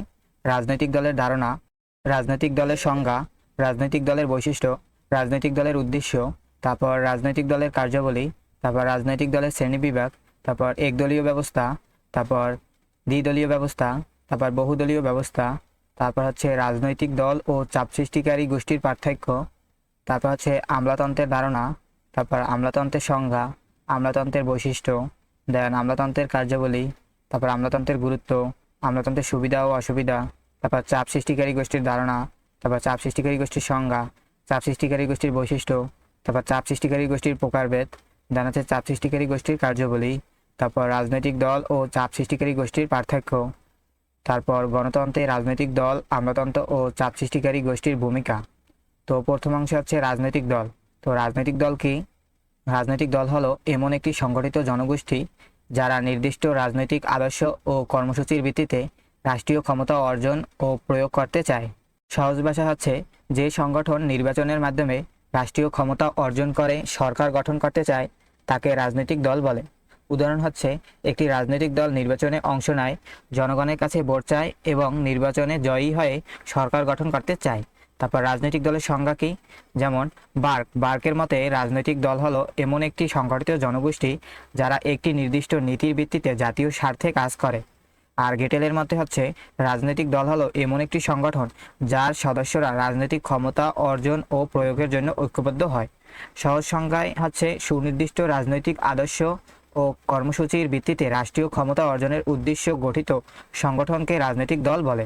রাজনৈতিক দলের ধারণা, রাজনৈতিক দলের সংজ্ঞা, রাজনৈতিক দলের বৈশিষ্ট্য, রাজনৈতিক দলের উদ্দেশ্য, তারপর রাজনৈতিক দলের কার্যাবলী, তারপর রাজনৈতিক দলের শ্রেণীবিভাগ, তারপর একদলীয় ব্যবস্থা, তারপর দ্বিদলীয় ব্যবস্থা, তারপর বহুদলীয় ব্যবস্থা, তারপর হচ্ছে রাজনৈতিক দল ও চাপ সৃষ্টিকারী গোষ্ঠীর পার্থক্য, তারপর হচ্ছে আমলাতন্ত্রের ধারণা, তারপর আমলাতন্ত্রের সংজ্ঞা, আমলাতন্ত্রের বৈশিষ্ট্য, দেন আমলাতন্ত্রের কার্যাবলী, তারপর আমলাতন্ত্রের গুরুত্ব, আমলাতন্ত্রের সুবিধা ও অসুবিধা, তারপর চাপ সৃষ্টিকারী গোষ্ঠীর ধারণা, তারপর চাপ সৃষ্টিকারী গোষ্ঠীর সংজ্ঞা, চাপ সৃষ্টিকারী গোষ্ঠীর বৈশিষ্ট্য, তারপর চাপ সৃষ্টিকারী গোষ্ঠীর প্রকারভেদ, জানাচ্ছে চাপ সৃষ্টিকারী গোষ্ঠীর কার্যাবলী, তারপর রাজনৈতিক দল ও চাপ সৃষ্টিকারী গোষ্ঠীর পার্থক্য, তারপর গণতন্ত্রে রাজনৈতিক দল, আমলাতন্ত্র ও চাপ সৃষ্টিকারী গোষ্ঠীর ভূমিকা। তো প্রথম অংশ হচ্ছে রাজনৈতিক দল। তো রাজনৈতিক দল কি? রাজনৈতিক দল হলো এমন একটি সংগঠিত জনগোষ্ঠী যারা নির্দিষ্ট রাজনৈতিক আদর্শ ও কর্মসূচির ভিত্তিতে রাষ্ট্রীয় ক্ষমতা অর্জন ও প্রয়োগ করতে চায়। সহজ ভাষা হচ্ছে যে সংগঠন নির্বাচনের মাধ্যমে রাষ্ট্রীয় ক্ষমতা অর্জন করে সরকার গঠন করতে চায় তাকে রাজনৈতিক দল বলে। উদাহরণ হচ্ছে একটি রাজনৈতিক দল নির্বাচনে অংশ নেয়, জনগণের কাছে ভোট চায় এবং নির্বাচনে জয়ী হয়ে সরকার গঠন করতে চায়। তারপর রাজনৈতিক দলের সংজ্ঞা কি? যেমন বার্কের মতে রাজনৈতিক দল হলো এমন একটি সংগঠিত জনগোষ্ঠী যারা একটি নির্দিষ্ট নীতির ভিত্তিতে জাতীয় স্বার্থে কাজ করে। আর গেটেলের মতে হচ্ছে রাজনৈতিক দল হলো এমন একটি সংগঠন যার সদস্যরা রাজনৈতিক ক্ষমতা অর্জন ও প্রয়োগের জন্য ঐক্যবদ্ধ হয়। সহজ সংজ্ঞায় হচ্ছে সুনির্দিষ্ট রাজনৈতিক আদর্শ ও কর্মসূচির ভিত্তিতে রাষ্ট্রীয় ক্ষমতা অর্জনের উদ্দেশ্য গঠিত সংগঠনকে রাজনৈতিক দল বলে।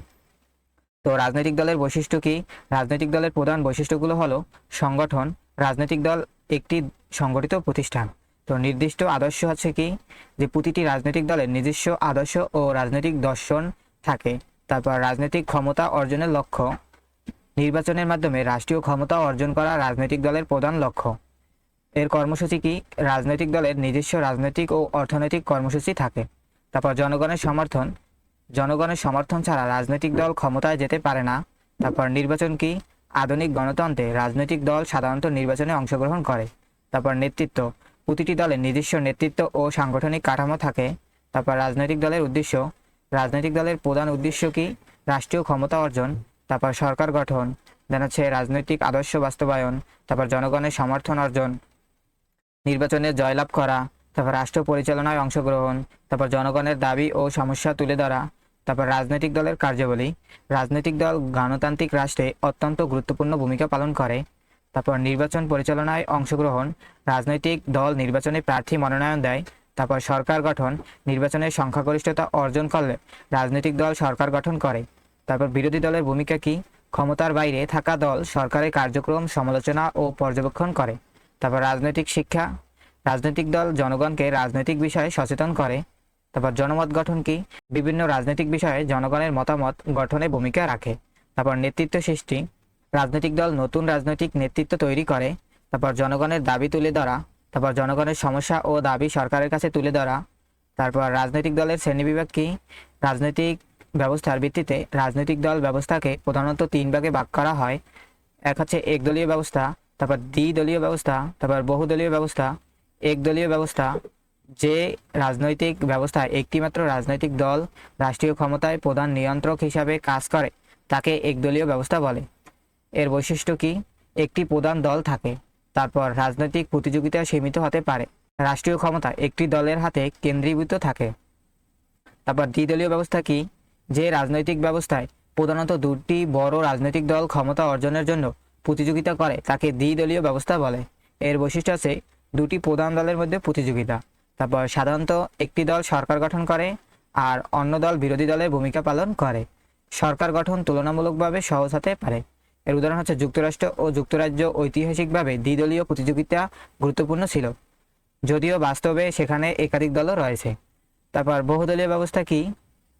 তো রাজনৈতিক দলের বৈশিষ্ট্য কি? রাজনৈতিক দলের প্রধান বৈশিষ্ট্যগুলো হলো সংগঠন। রাজনৈতিক দল একটি সংগঠিত প্রতিষ্ঠান। তো নির্দিষ্ট আদর্শ হচ্ছে কি? যে প্রতিটি রাজনৈতিক দলের নিজস্ব আদর্শ ও রাজনৈতিক দর্শন থাকে। তারপর রাজনৈতিক ক্ষমতা অর্জনের লক্ষ্য, নির্বাচনের মাধ্যমে রাষ্ট্রীয় ক্ষমতা অর্জন করা রাজনৈতিক দলের প্রধান লক্ষ্য। এর কর্মসূচি কি? রাজনৈতিক দলের নিজস্ব রাজনৈতিক ও অর্থনৈতিক কর্মসূচি থাকে। তারপর জনগণের সমর্থন, জনগণের সমর্থন ছাড়া রাজনৈতিক দল ক্ষমতায় যেতে পারে না। তারপর নির্বাচন কি? আধুনিক গণতন্ত্রে রাজনৈতিক দল সাধারণত নির্বাচনে অংশগ্রহণ করে। তারপর নেতৃত্ব, প্রতিটি দলের নিজস্ব নেতৃত্ব ও সাংগঠনিক কাঠামো থাকে। তারপর রাজনৈতিক দলের উদ্দেশ্য, রাজনৈতিক দলের প্রধান উদ্দেশ্য কি? রাষ্ট্রীয় ক্ষমতা অর্জন। তারপর সরকার গঠন, জানাচ্ছে রাজনৈতিক আদর্শ বাস্তবায়ন। তারপর জনগণের সমর্থন অর্জন, নির্বাচনে জয়লাভ করা। তারপর রাষ্ট্র পরিচালনায় অংশগ্রহণ। তারপর জনগণের দাবি ও সমস্যা তুলে ধরা। তারপর রাজনৈতিক দলের কার্যাবলী, রাজনৈতিক দল গণতান্ত্রিক রাষ্ট্রে অত্যন্ত গুরুত্বপূর্ণ ভূমিকা পালন করে। তারপর নির্বাচন পরিচালনায় অংশগ্রহণ, রাজনৈতিক দল নির্বাচনে প্রার্থী মনোনয়ন দেয়। তারপর সরকার গঠন, নির্বাচনের সংখ্যাগরিষ্ঠতা অর্জন করলে রাজনৈতিক দল সরকার গঠন করে। তারপর বিরোধী দলের ভূমিকা কি? ক্ষমতার বাইরে থাকা দল সরকারের কার্যক্রম সমালোচনা ও পর্যবেক্ষণ করে। তারপর রাজনৈতিক শিক্ষা, রাজনৈতিক দল জনগণকে রাজনৈতিক বিষয়ে সচেতন করে। তারপর জনমত গঠন কি? বিভিন্ন রাজনৈতিক বিষয়ে জনগণের মতামত গঠনে ভূমিকা রাখে। তারপর নেতৃত্ব সৃষ্টি, রাজনৈতিক দল নতুন রাজনৈতিক নেতৃত্ব তৈরি করে। তারপর জনগণের দাবি তুলে ধরা, তারপর জনগণের সমস্যা ও দাবি সরকারের কাছে তুলে ধরা। তারপর রাজনৈতিক দলের শ্রেণীবিভাগ কি? রাজনৈতিক ব্যবস্থার ভিত্তিতে রাজনৈতিক দল ব্যবস্থাকে প্রধানত তিন ভাগে ভাগ করা হয়। এক হচ্ছে একদলীয় ব্যবস্থা, তারপর দ্বিদলীয় ব্যবস্থা, তারপর বহুদলীয় ব্যবস্থা। একদলীয় ব্যবস্থা, যে রাজনৈতিক ব্যবস্থায় একটিমাত্র রাজনৈতিক দল রাষ্ট্রীয় ক্ষমতায় প্রধান নিয়ন্ত্রক হিসাবে কাজ করে তাকে একদলীয় ব্যবস্থা বলে। এর বৈশিষ্ট্য কি? একটি প্রধান দল থাকে। তারপর রাজনৈতিক প্রতিযোগিতা সীমিত হতে পারে। রাষ্ট্রীয় ক্ষমতা একটি দলের হাতে কেন্দ্রীভূত থাকে। তারপর দ্বিদলীয় ব্যবস্থা কি? যে রাজনৈতিক ব্যবস্থায় প্রধানত দুটি বড় রাজনৈতিক দল ক্ষমতা অর্জনের জন্য প্রতিযোগিতা করে তাকে দ্বিদলীয় ব্যবস্থা বলে। এর বৈশিষ্ট্য আছে দুটি প্রধান দলের মধ্যে প্রতিযোগিতা। তারপর সাধারণত একটি দল সরকার গঠন করে আর অন্য দল বিরোধী দলের ভূমিকা পালন করে। সরকার গঠন তুলনামূলকভাবে সহজ হতে পারে। এর উদাহরণ হচ্ছে যুক্তরাষ্ট্র ও যুক্তরাজ্য ঐতিহাসিকভাবে দ্বিদলীয় প্রতিযোগিতা গুরুত্বপূর্ণ ছিল, যদিও বাস্তবে সেখানে একাধিক দলও রয়েছে। তারপর বহুদলীয় ব্যবস্থা কি?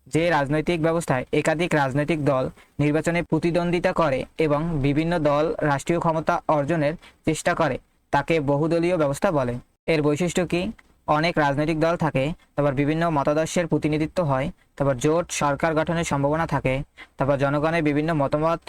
যে রাজনৈতিক ব্যবস্থায় একাধিক রাজনৈতিক দল নির্বাচনে প্রতিদ্বন্দ্বিতা করে এবং বিভিন্ন দল রাষ্ট্রীয় ক্ষমতা অর্জনের চেষ্টা করে তাকে বহুদলীয় ব্যবস্থা বলে। এর বৈশিষ্ট্য কি? অনেক রাজনৈতিক দল থাকে, তারপর বিভিন্ন মতাদর্শের প্রতিনিধিত্ব হয়, তারপর জোট সরকার গঠনের সম্ভাবনা থাকে, তারপর জনগণের বিভিন্ন মতামত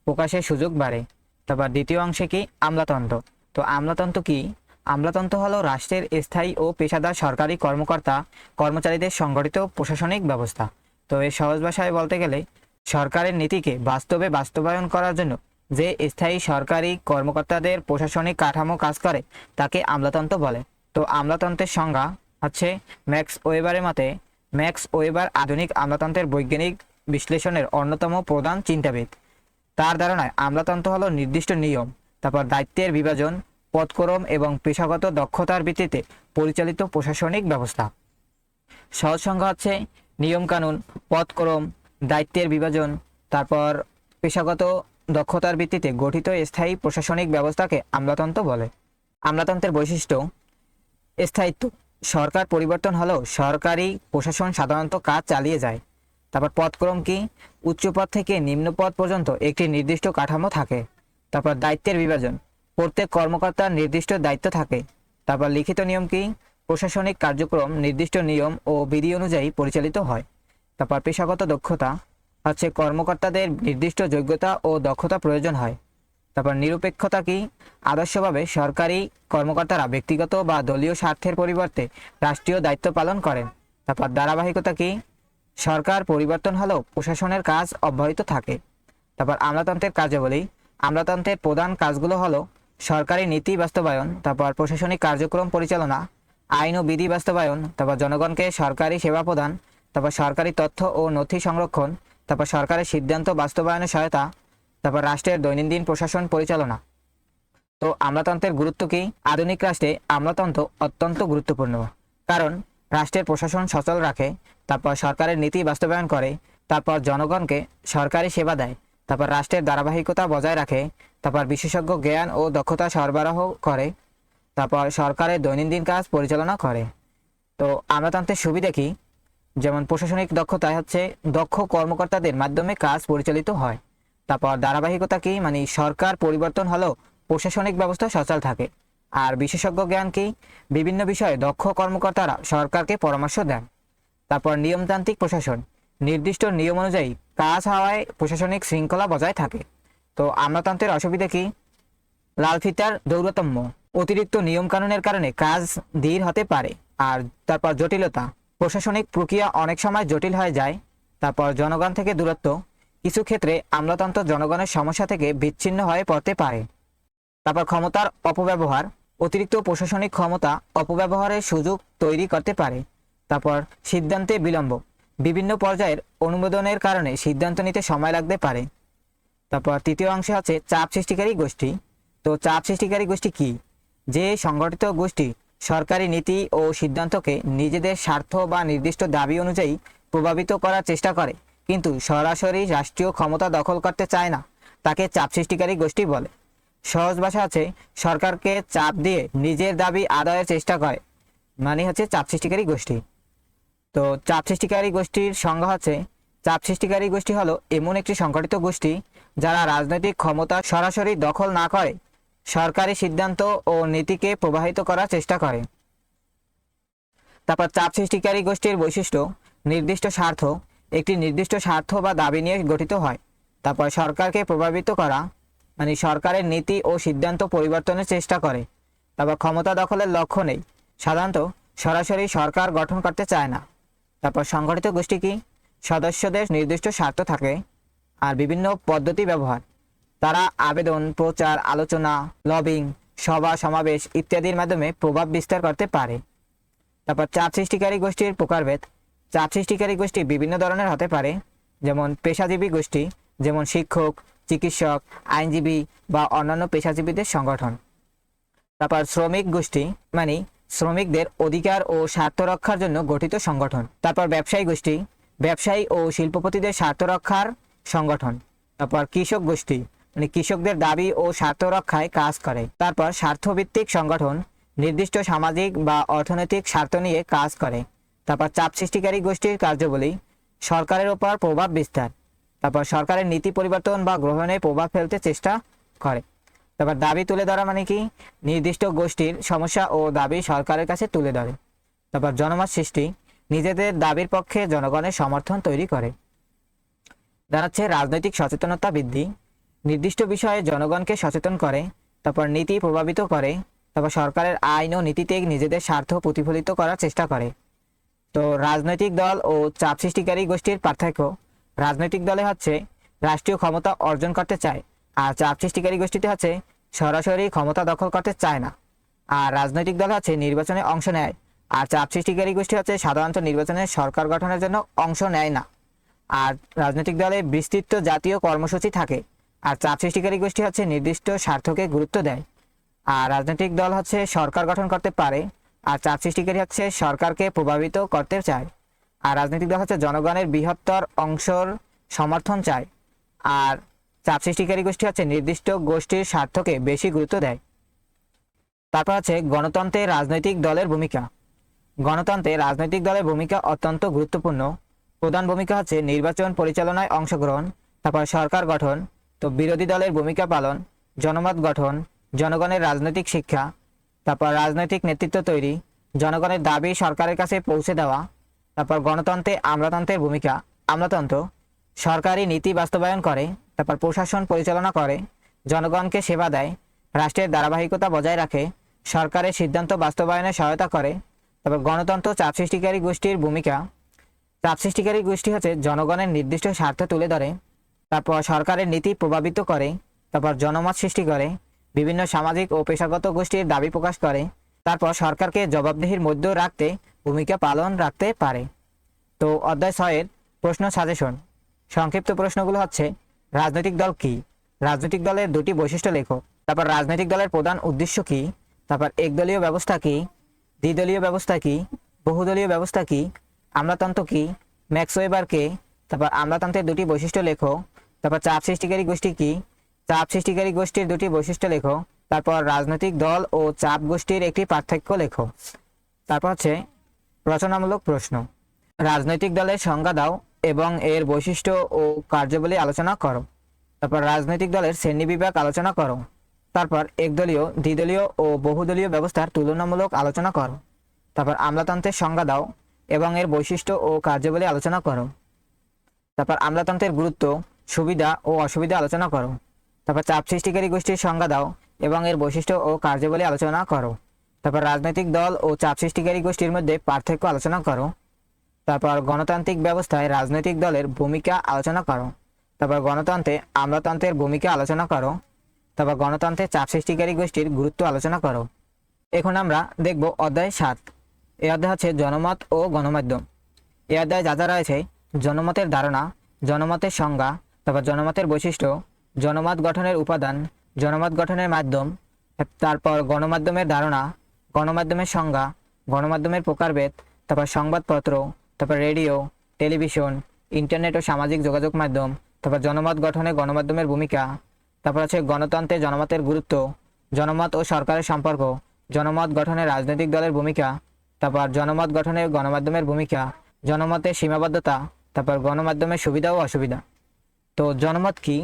প্রকাশের সুযোগ বাড়ে। তারপর দ্বিতীয় অংশে কি? আমলাতন্ত্র। তো আমলাতন্ত্র কি? আমলাতন্ত্র হলো রাষ্ট্রের স্থায়ী ও পেশাদার সরকারি কর্মকর্তা কর্মচারীদের সংগঠিত প্রশাসনিক ব্যবস্থা। তো এর সহজ ভাষায় বলতে গেলে সরকারের নীতিকে বাস্তবে বাস্তবায়ন করার জন্য যে স্থায়ী সরকারি কর্মকর্তাদের প্রশাসনিক কাঠামো কাজ করে তাকে আমলাতন্ত্র বলে। তো আমলাতন্ত্রের সংজ্ঞা হচ্ছে ম্যাক্স ওয়েবারের মতে, ম্যাক্স ওয়েবার আধুনিক আমলাতন্ত্রের বৈজ্ঞানিক বিশ্লেষণের অন্যতম প্রধান চিন্তাবিদ। তার ধারণায় আমলাতন্ত্র হলো নির্দিষ্ট নিয়ম, তারপর দায়িত্বের বিভাজন, পদক্রম এবং পেশাগত দক্ষতার ভিত্তিতে পরিচালিত প্রশাসনিক ব্যবস্থা। সহজ সংজ্ঞা হচ্ছে নিয়মকানুন, পদক্রম, দায়িত্বের বিভাজন, তারপর পেশাগত দক্ষতার ভিত্তিতে গঠিত স্থায়ী প্রশাসনিক ব্যবস্থাকে আমলাতন্ত্র বলে। আমলাতন্ত্রের বৈশিষ্ট্য: স্থায়িত্ব, সরকার পরিবর্তন হলেও সরকারি প্রশাসন সাধারণত কাজ চালিয়ে যায়। তারপর পদক্রম কি? উচ্চ পদ থেকে নিম্ন পদ পর্যন্ত একটি নির্দিষ্ট কাঠামো থাকে। তারপর দায়িত্বের বিভাজন, প্রত্যেক কর্মকর্তার নির্দিষ্ট দায়িত্ব থাকে। তারপর লিখিত নিয়ম কি? প্রশাসনিক কার্যক্রম নির্দিষ্ট নিয়ম ও বিধি অনুযায়ী পরিচালিত হয়। তারপর পেশাগত দক্ষতা হচ্ছে কর্মকর্তাদের নির্দিষ্ট যোগ্যতা ও দক্ষতা প্রয়োজন হয়। তারপর নিরপেক্ষতা কি? আদর্শভাবে সরকারি কর্মকর্তারা ব্যক্তিগত বা দলীয় স্বার্থের পরিবর্তে রাষ্ট্রীয় দায়িত্ব পালন করেন। তারপর ধারাবাহিকতা কি? সরকার পরিবর্তন হলেও প্রশাসনের কাজ অব্যাহত থাকে। তারপর আমলাতন্ত্রের কার্যাবলী: আমলাতন্ত্রের প্রধান কাজগুলো হলো সরকারি নীতি বাস্তবায়ন, তারপর প্রশাসনিক কার্যক্রম পরিচালনা, আইন ও বিধি বাস্তবায়ন, তারপর জনগণকে সরকারি সেবা প্রদান, তারপর সরকারি তথ্য ও নথি সংরক্ষণ, তারপর সরকারের সিদ্ধান্ত বাস্তবায়নে সহায়তা, তারপর রাষ্ট্রের দৈনন্দিন প্রশাসন পরিচালনা। তো আমলাতন্ত্রের গুরুত্ব কি? আধুনিক রাষ্ট্রে আমলাতন্ত্র অত্যন্ত গুরুত্বপূর্ণ, কারণ রাষ্ট্রের প্রশাসন সচল রাখে, তারপর সরকারের নীতি বাস্তবায়ন করে, তারপর জনগণকে সরকারি সেবা দেয়, তারপর রাষ্ট্রের ধারাবাহিকতা বজায় রাখে, তারপর বিশেষজ্ঞ জ্ঞান ও দক্ষতা সরবরাহ করে, তারপর সরকারের দৈনন্দিন কাজ পরিচালনা করে। তো আমলাতন্ত্রের সুবিধা কি? যেমন প্রশাসনিক দক্ষতায় হচ্ছে দক্ষ কর্মকর্তাদের মাধ্যমে কাজ পরিচালিত হয়। তারপর ধারাবাহিকতা কি? মানে সরকার পরিবর্তন হলেও প্রশাসনিক ব্যবস্থা সচল থাকে। আর বিশেষজ্ঞ জ্ঞান কি? বিভিন্ন বিষয়ে দক্ষ কর্মকর্তারা সরকারকে পরামর্শ দেন। তারপর নিয়মতান্ত্রিক প্রশাসন, নির্দিষ্ট নিয়ম অনুযায়ী কাজ হওয়ায় প্রশাসনিক শৃঙ্খলা বজায় থাকে। তো আমলাতন্ত্রের অসুবিধা কি? লাল ফিতার দৌরাত্ম্য, অতিরিক্ত নিয়মকানুনের কারণে কাজ ধীর হতে পারে। আর তারপর জটিলতা, প্রশাসনিক প্রক্রিয়া অনেক সময় জটিল হয়ে যায়। তারপর জনগণ থেকে দূরত্ব, কিছু ক্ষেত্রে আমলাতন্ত্র জনগণের সমস্যা থেকে বিচ্ছিন্ন হয়ে পড়তে পারে। তারপর ক্ষমতার অপব্যবহার, অতিরিক্ত প্রশাসনিক ক্ষমতা অপব্যবহারের সুযোগ তৈরি করতে পারে। তারপর সিদ্ধান্তে বিলম্ব, বিভিন্ন পর্যায়ের অনুমোদনের কারণে সিদ্ধান্ত নিতে সময় লাগতে পারে। তারপর তৃতীয় অংশে আছে চাপ সৃষ্টিকারী গোষ্ঠী। তো চাপ সৃষ্টিকারী গোষ্ঠী কি? যে সংগঠিত গোষ্ঠী সরকারি নীতি ও সিদ্ধান্তকে নিজেদের স্বার্থ বা নির্দিষ্ট দাবি অনুযায়ী প্রভাবিত করার চেষ্টা করে, কিন্তু সরাসরি রাষ্ট্রীয় ক্ষমতা দখল করতে চায় না, তাকে চাপ সৃষ্টিকারী গোষ্ঠী বলে। সহজ ভাষা আছে সরকারকে চাপ দিয়ে নিজের দাবি আদায়ের চেষ্টা করে, মানে হচ্ছে চাপ সৃষ্টিকারী গোষ্ঠী। তো চাপ সৃষ্টিকারী গোষ্ঠীর সংজ্ঞা হচ্ছে, চাপ সৃষ্টিকারী গোষ্ঠী হলো এমন একটি সংগঠিত গোষ্ঠী যারা রাজনৈতিক ক্ষমতা সরাসরি দখল না করে সরকারি সিদ্ধান্ত ও নীতিকে প্রভাবিত করার চেষ্টা করে। তারপর চাপ সৃষ্টিকারী গোষ্ঠীর বৈশিষ্ট্য: নির্দিষ্ট স্বার্থ, একটি নির্দিষ্ট স্বার্থ বা দাবি নিয়ে গঠিত হয়। তারপর সরকারকে প্রভাবিত করা, মানে সরকারের নীতি ও সিদ্ধান্ত পরিবর্তনের চেষ্টা করে। তারপর ক্ষমতা দখলের লক্ষ্য নেই, সাধারণত সরাসরি সরকার গঠন করতে চায় না। তারপর সংগঠিত গোষ্ঠী কি? সদস্যদের নির্দিষ্ট স্বার্থ থাকে আর বিভিন্ন পদ্ধতি ব্যবহার, তারা আবেদন, প্রচার, আলোচনা, লবিং, সভা সমাবেশ ইত্যাদির মাধ্যমে প্রভাব বিস্তার করতে পারে। তারপর চাপ সৃষ্টিকারী গোষ্ঠীর প্রকারভেদ, চাপ সৃষ্টিকারী গোষ্ঠী বিভিন্ন ধরনের হতে পারে, যেমন পেশাজীবী গোষ্ঠী, যেমন শিক্ষক, চিকিৎসক, আইনজীবী বা অন্যান্য পেশাজীবীদের সংগঠন। তারপর শ্রমিক গোষ্ঠী, মানে শ্রমিকদের অধিকার ও স্বার্থ রক্ষার জন্য গঠিত সংগঠন। তারপর ব্যবসায়ী গোষ্ঠী, ব্যবসায়ী ও শিল্পপতিদের স্বার্থ রক্ষার সংগঠন। তারপর কৃষক গোষ্ঠী, মানে কৃষকদের দাবি ও স্বার্থ রক্ষায় কাজ করে। তারপর স্বার্থভিত্তিক সংগঠন, নির্দিষ্ট সামাজিক বা অর্থনৈতিক স্বার্থ নিয়ে কাজ করে। তারপর চাপ সৃষ্টিকারী গোষ্ঠীর কার্যাবলী: সরকারের ওপর প্রভাব বিস্তার, তারপর সরকারের নীতি পরিবর্তন বা গ্রহণে প্রভাব ফেলতে চেষ্টা করে। তারপর দাবি তুলে ধরা, মানে কি নির্দিষ্ট গোষ্ঠীর সমস্যা ও দাবি সরকারের কাছে তুলে ধরে। তারপর জনমত সৃষ্টি, নিজেদের দাবির পক্ষে জনগণের সমর্থন তৈরি করে। দাঁড়াচ্ছে রাজনৈতিক সচেতনতা বৃদ্ধি, নির্দিষ্ট বিষয়ে জনগণকে সচেতন করে, তারপর নীতি প্রভাবিত করে, তারপর সরকারের আইন ও নীতিতে নিজেদের স্বার্থ প্রতিফলিত করার চেষ্টা করে। তো রাজনৈতিক দল ও চাপ সৃষ্টিকারী গোষ্ঠীর পার্থক্য: রাজনৈতিক দলে হচ্ছে রাষ্ট্রীয় ক্ষমতা অর্জন করতে চায়, আর চাপ সৃষ্টিকারী গোষ্ঠীতে হচ্ছে সরাসরি ক্ষমতা দখল করতে চায় না। আর রাজনৈতিক দল হচ্ছে নির্বাচনে অংশ নেয়, আর চাপ সৃষ্টিকারী গোষ্ঠী হচ্ছে সাধারণত নির্বাচনে সরকার গঠনের জন্য অংশ নেয় না। আর রাজনৈতিক দলে বিস্তৃত জাতীয় কর্মসূচি থাকে, আর চাপ সৃষ্টিকারী গোষ্ঠী হচ্ছে নির্দিষ্ট স্বার্থকে গুরুত্ব দেয়। আর রাজনৈতিক দল হচ্ছে সরকার গঠন করতে পারে, আর চাপ সৃষ্টিকারী হচ্ছে সরকারকে প্রভাবিত করতে চায়। আর রাজনৈতিক দল হচ্ছে জনগণের বৃহত্তর অংশের সমর্থন চায়। আর চাপ সৃষ্টিকারী গোষ্ঠী হচ্ছে নির্দিষ্ট গোষ্ঠীর স্বার্থকে বেশি গুরুত্ব দেয়। তারপর হচ্ছে গণতন্ত্রে রাজনৈতিক দলের ভূমিকা। গণতন্ত্রে রাজনৈতিক দলের ভূমিকা অত্যন্ত গুরুত্বপূর্ণ। প্রধান ভূমিকা হচ্ছে নির্বাচন পরিচালনায় অংশগ্রহণ, তারপর সরকার গঠন, তো বিরোধী দলের ভূমিকা পালন, জনমত গঠন, জনগণের রাজনৈতিক শিক্ষা, তারপর রাজনৈতিক নেতৃত্ব তৈরি, জনগণের দাবি সরকারের কাছে পৌঁছে দেওয়া। তারপর গণতন্ত্রে আমলাতন্ত্রের ভূমিকা। আমলাতন্ত্র সরকারি নীতি বাস্তবায়ন করে, তারপর প্রশাসন পরিচালনা করে, জনগণকে সেবা দেয়, রাষ্ট্রের ধারাবাহিকতা বজায় রাখে, সরকারের সিদ্ধান্ত বাস্তবায়নে সহায়তা করে। তারপর গণতন্ত্র চাপ সৃষ্টিকারী গোষ্ঠীর ভূমিকা। চাপ সৃষ্টিকারী গোষ্ঠী হচ্ছে জনগণের নির্দিষ্ট স্বার্থ তুলে ধরে, তারপর সরকারের নীতি প্রভাবিত করে, তারপর জনমত সৃষ্টি করে, বিভিন্ন সামাজিক ও পেশাগত গোষ্ঠীর দাবি প্রকাশ করে, তারপর সরকারকে জবাবদিহির মধ্যে রাখতে ভূমিকা পালন রাখতে পারে। তো অধ্যায় 6-এর প্রশ্ন সাজেশন। সংক্ষিপ্ত প্রশ্নগুলো হচ্ছে, রাজনৈতিক দল কি? রাজনৈতিক দলের দুটি বৈশিষ্ট্য লেখো। তারপর রাজনৈতিক দলের প্রধান উদ্দেশ্য কি? তারপর একদলীয় ব্যবস্থা কি? দ্বিদলীয় ব্যবস্থা কি? বহুদলীয় ব্যবস্থা কি? আমলাতন্ত্র কি? ম্যাক্স ওয়েবার কে? তারপর আমলাতন্ত্রের দুটি বৈশিষ্ট্য লেখো। তারপর চাপ সৃষ্টিকারী গোষ্ঠী কি? চাপ সৃষ্টিকারী গোষ্ঠীর দুটি বৈশিষ্ট্য লেখো। তারপর রাজনৈতিক দল ও চাপ গোষ্ঠীর একটি পার্থক্য লেখো। তারপর হচ্ছে রচনামূলক প্রশ্ন। রাজনৈতিক দলের সংজ্ঞা দাও এবং এর বৈশিষ্ট্য ও কার্যাবলী আলোচনা করো। তারপর রাজনৈতিক দলের শ্রেণীবিভাগ আলোচনা করো। তারপর একদলীয়, দ্বিদলীয় ও বহুদলীয় ব্যবস্থার তুলনামূলক আলোচনা করো। তারপর আমলাতন্ত্রের সংজ্ঞা দাও এবং এর বৈশিষ্ট্য ও কার্যাবলী আলোচনা করো। তারপর আমলাতন্ত্রের গুরুত্ব, সুবিধা ও অসুবিধা আলোচনা করো। তারপর চাপ সৃষ্টিকারী গোষ্ঠীর সংজ্ঞা দাও এবং এর বৈশিষ্ট্য ও কার্যাবলী আলোচনা করো। তারপর রাজনৈতিক দল ও চাপ সৃষ্টিকারী গোষ্ঠীর মধ্যে পার্থক্য আলোচনা করো। তারপর গণতান্ত্রিক ব্যবস্থায় রাজনৈতিক দলের ভূমিকা আলোচনা করো। তারপর গণতন্ত্রে আমলাতন্ত্রের ভূমিকা আলোচনা করো। তারপর গণতন্ত্রে চাপ সৃষ্টিকারী গোষ্ঠীর গুরুত্ব আলোচনা করো। এখন আমরা দেখব অধ্যায় 7। এই অধ্যায় হচ্ছে জনমত ও গণমাধ্যম। এই অধ্যায়ে যা যা রয়েছে, জনমতের ধারণা, জনমতের সংজ্ঞা, তারপর জনমতের বৈশিষ্ট্য, জনমত গঠনের উপাদান, জনমত গঠনের মাধ্যম, তারপর গণমাধ্যমের ধারণা, গণমাধ্যমের সংজ্ঞা, গণমাধ্যমের প্রকারভেদ, তারপর সংবাদপত্র, তারপর রেডিও, টেলিভিশন, ইন্টারনেট ও সামাজিক যোগাযোগ মাধ্যম, তারপর জনমত গঠনে গণমাধ্যমের ভূমিকা, তারপর হচ্ছে গণতন্ত্রে জনমতের গুরুত্ব, জনমত ও সরকারের সম্পর্ক, জনমত গঠনে রাজনৈতিক দলের ভূমিকা, তারপর জনমত গঠনে গণমাধ্যমের ভূমিকা, জনমতের সীমাবদ্ধতা, তারপর গণমাধ্যমের সুবিধা ও অসুবিধা। তো জনমত কি?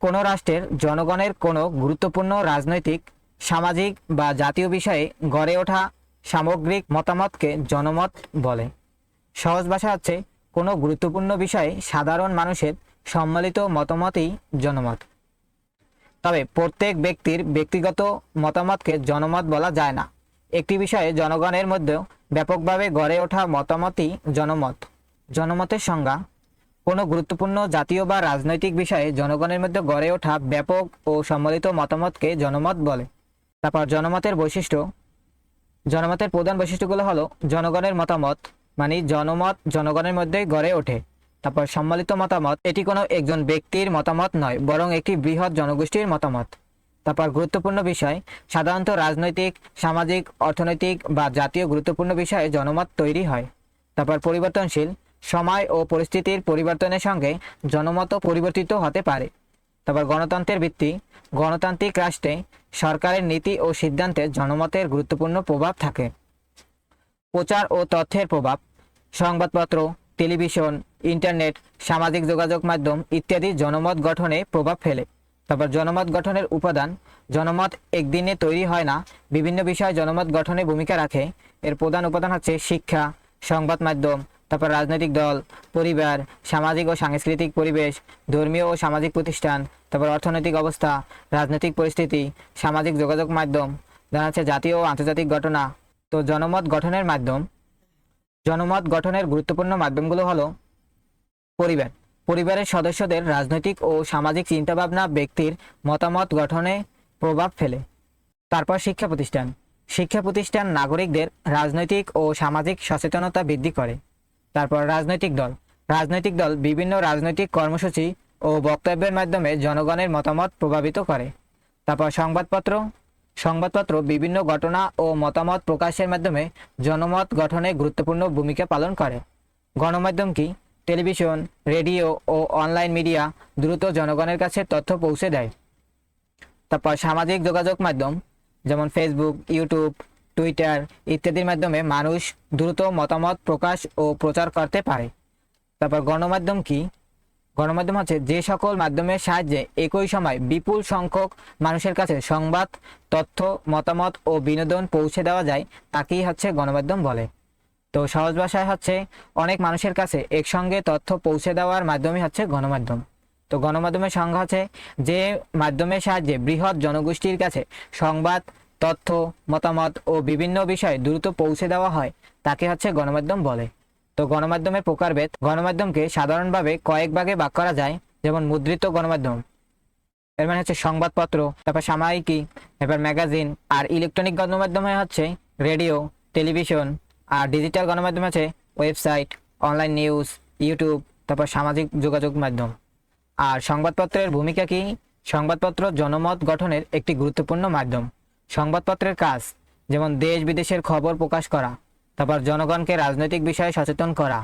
কোনো রাষ্ট্রের জনগণের কোনো গুরুত্বপূর্ণ রাজনৈতিক, সামাজিক বা জাতীয় বিষয়ে গড়ে ওঠা সামগ্রিক মতামতকে জনমত বলে। সহজ ভাষা হচ্ছে কোনো গুরুত্বপূর্ণ বিষয়ে সাধারণ মানুষের সম্মিলিত মতামতই জনমত। তবে প্রত্যেক ব্যক্তির ব্যক্তিগত মতামতকে জনমত বলা যায় না। একটি বিষয়ে জনগণের মধ্যে ব্যাপকভাবে গড়ে ওঠা মতামতই জনমত। জনমতের সংজ্ঞা: কোনো গুরুত্বপূর্ণ জাতীয় বা রাজনৈতিক বিষয়ে জনগণের মধ্যে গড়ে ওঠা ব্যাপক ও সম্মিলিত মতামতকে জনমত বলে। তারপর জনমতের বৈশিষ্ট্য। জনমতের প্রধান বৈশিষ্ট্যগুলো হলো জনগণের মতামত, মানে জনমত জনগণের মধ্যেই গড়ে ওঠে। তারপর সম্মিলিত মতামত, এটি কোনো একজন ব্যক্তির মতামত নয়, বরং একটি বৃহৎ জনগোষ্ঠীর মতামত। তারপর গুরুত্বপূর্ণ বিষয়, সাধারণত রাজনৈতিক, সামাজিক, অর্থনৈতিক বা জাতীয় গুরুত্বপূর্ণ বিষয়ে জনমত তৈরি হয়। তারপর পরিবর্তনশীল, সময় ও পরিস্থিতির পরিবর্তনের সঙ্গে জনমতও পরিবর্তিত হতে পারে। তারপর গণতন্ত্রের ভিত্তি, গণতান্ত্রিক রাষ্ট্রে সরকারের নীতি ও সিদ্ধান্তে জনমতের গুরুত্বপূর্ণ প্রভাব থাকে। প্রচার ও তথ্যের প্রভাব, সংবাদপত্র, টেলিভিশন, ইন্টারনেট, সামাজিক যোগাযোগ মাধ্যম ইত্যাদি জনমত গঠনে প্রভাব ফেলে। তারপর জনমত গঠনের উপাদান, জনমত একদিনে তৈরি হয় না, বিভিন্ন বিষয়ে জনমত গঠনে ভূমিকা রাখে। এর প্রধান উপাদান হচ্ছে শিক্ষা, সংবাদ মাধ্যম, তারপর রাজনৈতিক দল, পরিবার, সামাজিক ও সাংস্কৃতিক পরিবেশ, ধর্মীয় ও সামাজিক প্রতিষ্ঠান, তারপর অর্থনৈতিক অবস্থা, রাজনৈতিক পরিস্থিতি, সামাজিক যোগাযোগ মাধ্যম, জানা যাচ্ছে জাতীয় ও আন্তর্জাতিক ঘটনা। তো জনমত গঠনের মাধ্যম, জনমত গঠনের গুরুত্বপূর্ণ মাধ্যমগুলো হলো পরিবার। পরিবারের সদস্যদের রাজনৈতিক ও সামাজিক চিন্তাভাবনা ব্যক্তির মতামত গঠনে প্রভাব ফেলে। তারপর শিক্ষা প্রতিষ্ঠান। শিক্ষা প্রতিষ্ঠান নাগরিকদের রাজনৈতিক ও সামাজিক সচেতনতা বৃদ্ধি করে। তারপর রাজনৈতিক দল। রাজনৈতিক দল বিভিন্ন রাজনৈতিক কর্মসূচি ও বক্তব্যের মাধ্যমে জনগণের মতামত প্রভাবিত করে। তারপর সংবাদপত্র। সংবাদপত্র বিভিন্ন ঘটনা ও মতামত প্রকাশের মাধ্যমে জনমত গঠনে গুরুত্বপূর্ণ ভূমিকা পালন করে। গণমাধ্যম কি? টেলিভিশন, রেডিও ও অনলাইন মিডিয়া দ্রুত জনগণের কাছে তথ্য পৌঁছে দেয়। তারপর সামাজিক যোগাযোগ মাধ্যম যেমন ফেসবুক, ইউটিউব, টুইটার ইত্যাদির মাধ্যমে মানুষ দ্রুত মতামত প্রকাশ ও প্রচার করতে পারে। তারপর গণমাধ্যম কি? গণমাধ্যম হচ্ছে যে সকল মাধ্যমের সাহায্যে একই সময় বিপুল সংখ্যক মানুষের কাছে সংবাদ, তথ্য, মতামত ও বিনোদন পৌঁছে দেওয়া যায়, তাকেই হচ্ছে গণমাধ্যম বলে। তো সহজ ভাষায় হচ্ছে অনেক মানুষের কাছে একসঙ্গে তথ্য পৌঁছে দেওয়ার মাধ্যমই হচ্ছে গণমাধ্যম। তো গণমাধ্যমের সংজ্ঞা হচ্ছে যে মাধ্যমের সাহায্যে বৃহৎ জনগোষ্ঠীর কাছে সংবাদ, তথ্য, মতামত ও বিভিন্ন বিষয় দ্রুত পৌঁছে দেওয়া হয়, তাকে হচ্ছে গণমাধ্যম বলে। তো গণমাধ্যমের প্রকারভেদ, গণমাধ্যমকে সাধারণভাবে কয়েক ভাগে ভাগ করা যায়, যেমন মুদ্রিত গণমাধ্যম, এর মানে হচ্ছে সংবাদপত্র, তারপর সাময়িকী, এবার ম্যাগাজিন। আর ইলেকট্রনিক গণমাধ্যমে হচ্ছে রেডিও, টেলিভিশন। আর ডিজিটাল গণমাধ্যম আছে ওয়েবসাইট, অনলাইন নিউজ, ইউটিউব, তারপর সামাজিক যোগাযোগ মাধ্যম। আর সংবাদপত্রের ভূমিকা কি? সংবাদপত্র জনমত গঠনের একটি গুরুত্বপূর্ণ মাধ্যম। সংবাদপত্রের কাজ যেমন দেশ বিদেশের খবর প্রকাশ করা, তারপর জনগণকে রাজনৈতিক বিষয়ে সচেতন করা,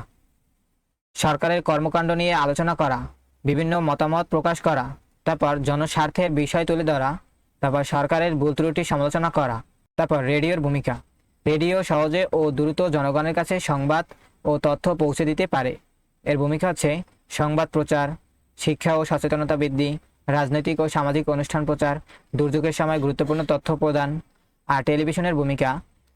সরকারের কর্মকাণ্ড নিয়ে আলোচনা করা, বিভিন্ন মতামত প্রকাশ করা, তারপর জনস্বার্থের বিষয় তুলে ধরা, তারপর সরকারের ভুল ত্রুটি সমালোচনা করা। তারপর রেডিওর ভূমিকা, রেডিও সহজে ও দ্রুত জনগণের কাছে সংবাদ ও তথ্য পৌঁছে দিতে পারে। এর ভূমিকা হচ্ছে সংবাদ প্রচার, শিক্ষা ও সচেতনতা বৃদ্ধি, রাজনৈতিক ও সামাজিক অনুষ্ঠান প্রচার, দুর্যোগের সময় গুরুত্বপূর্ণ তথ্য প্রদান। আর টেলিভিশনের ভূমিকা,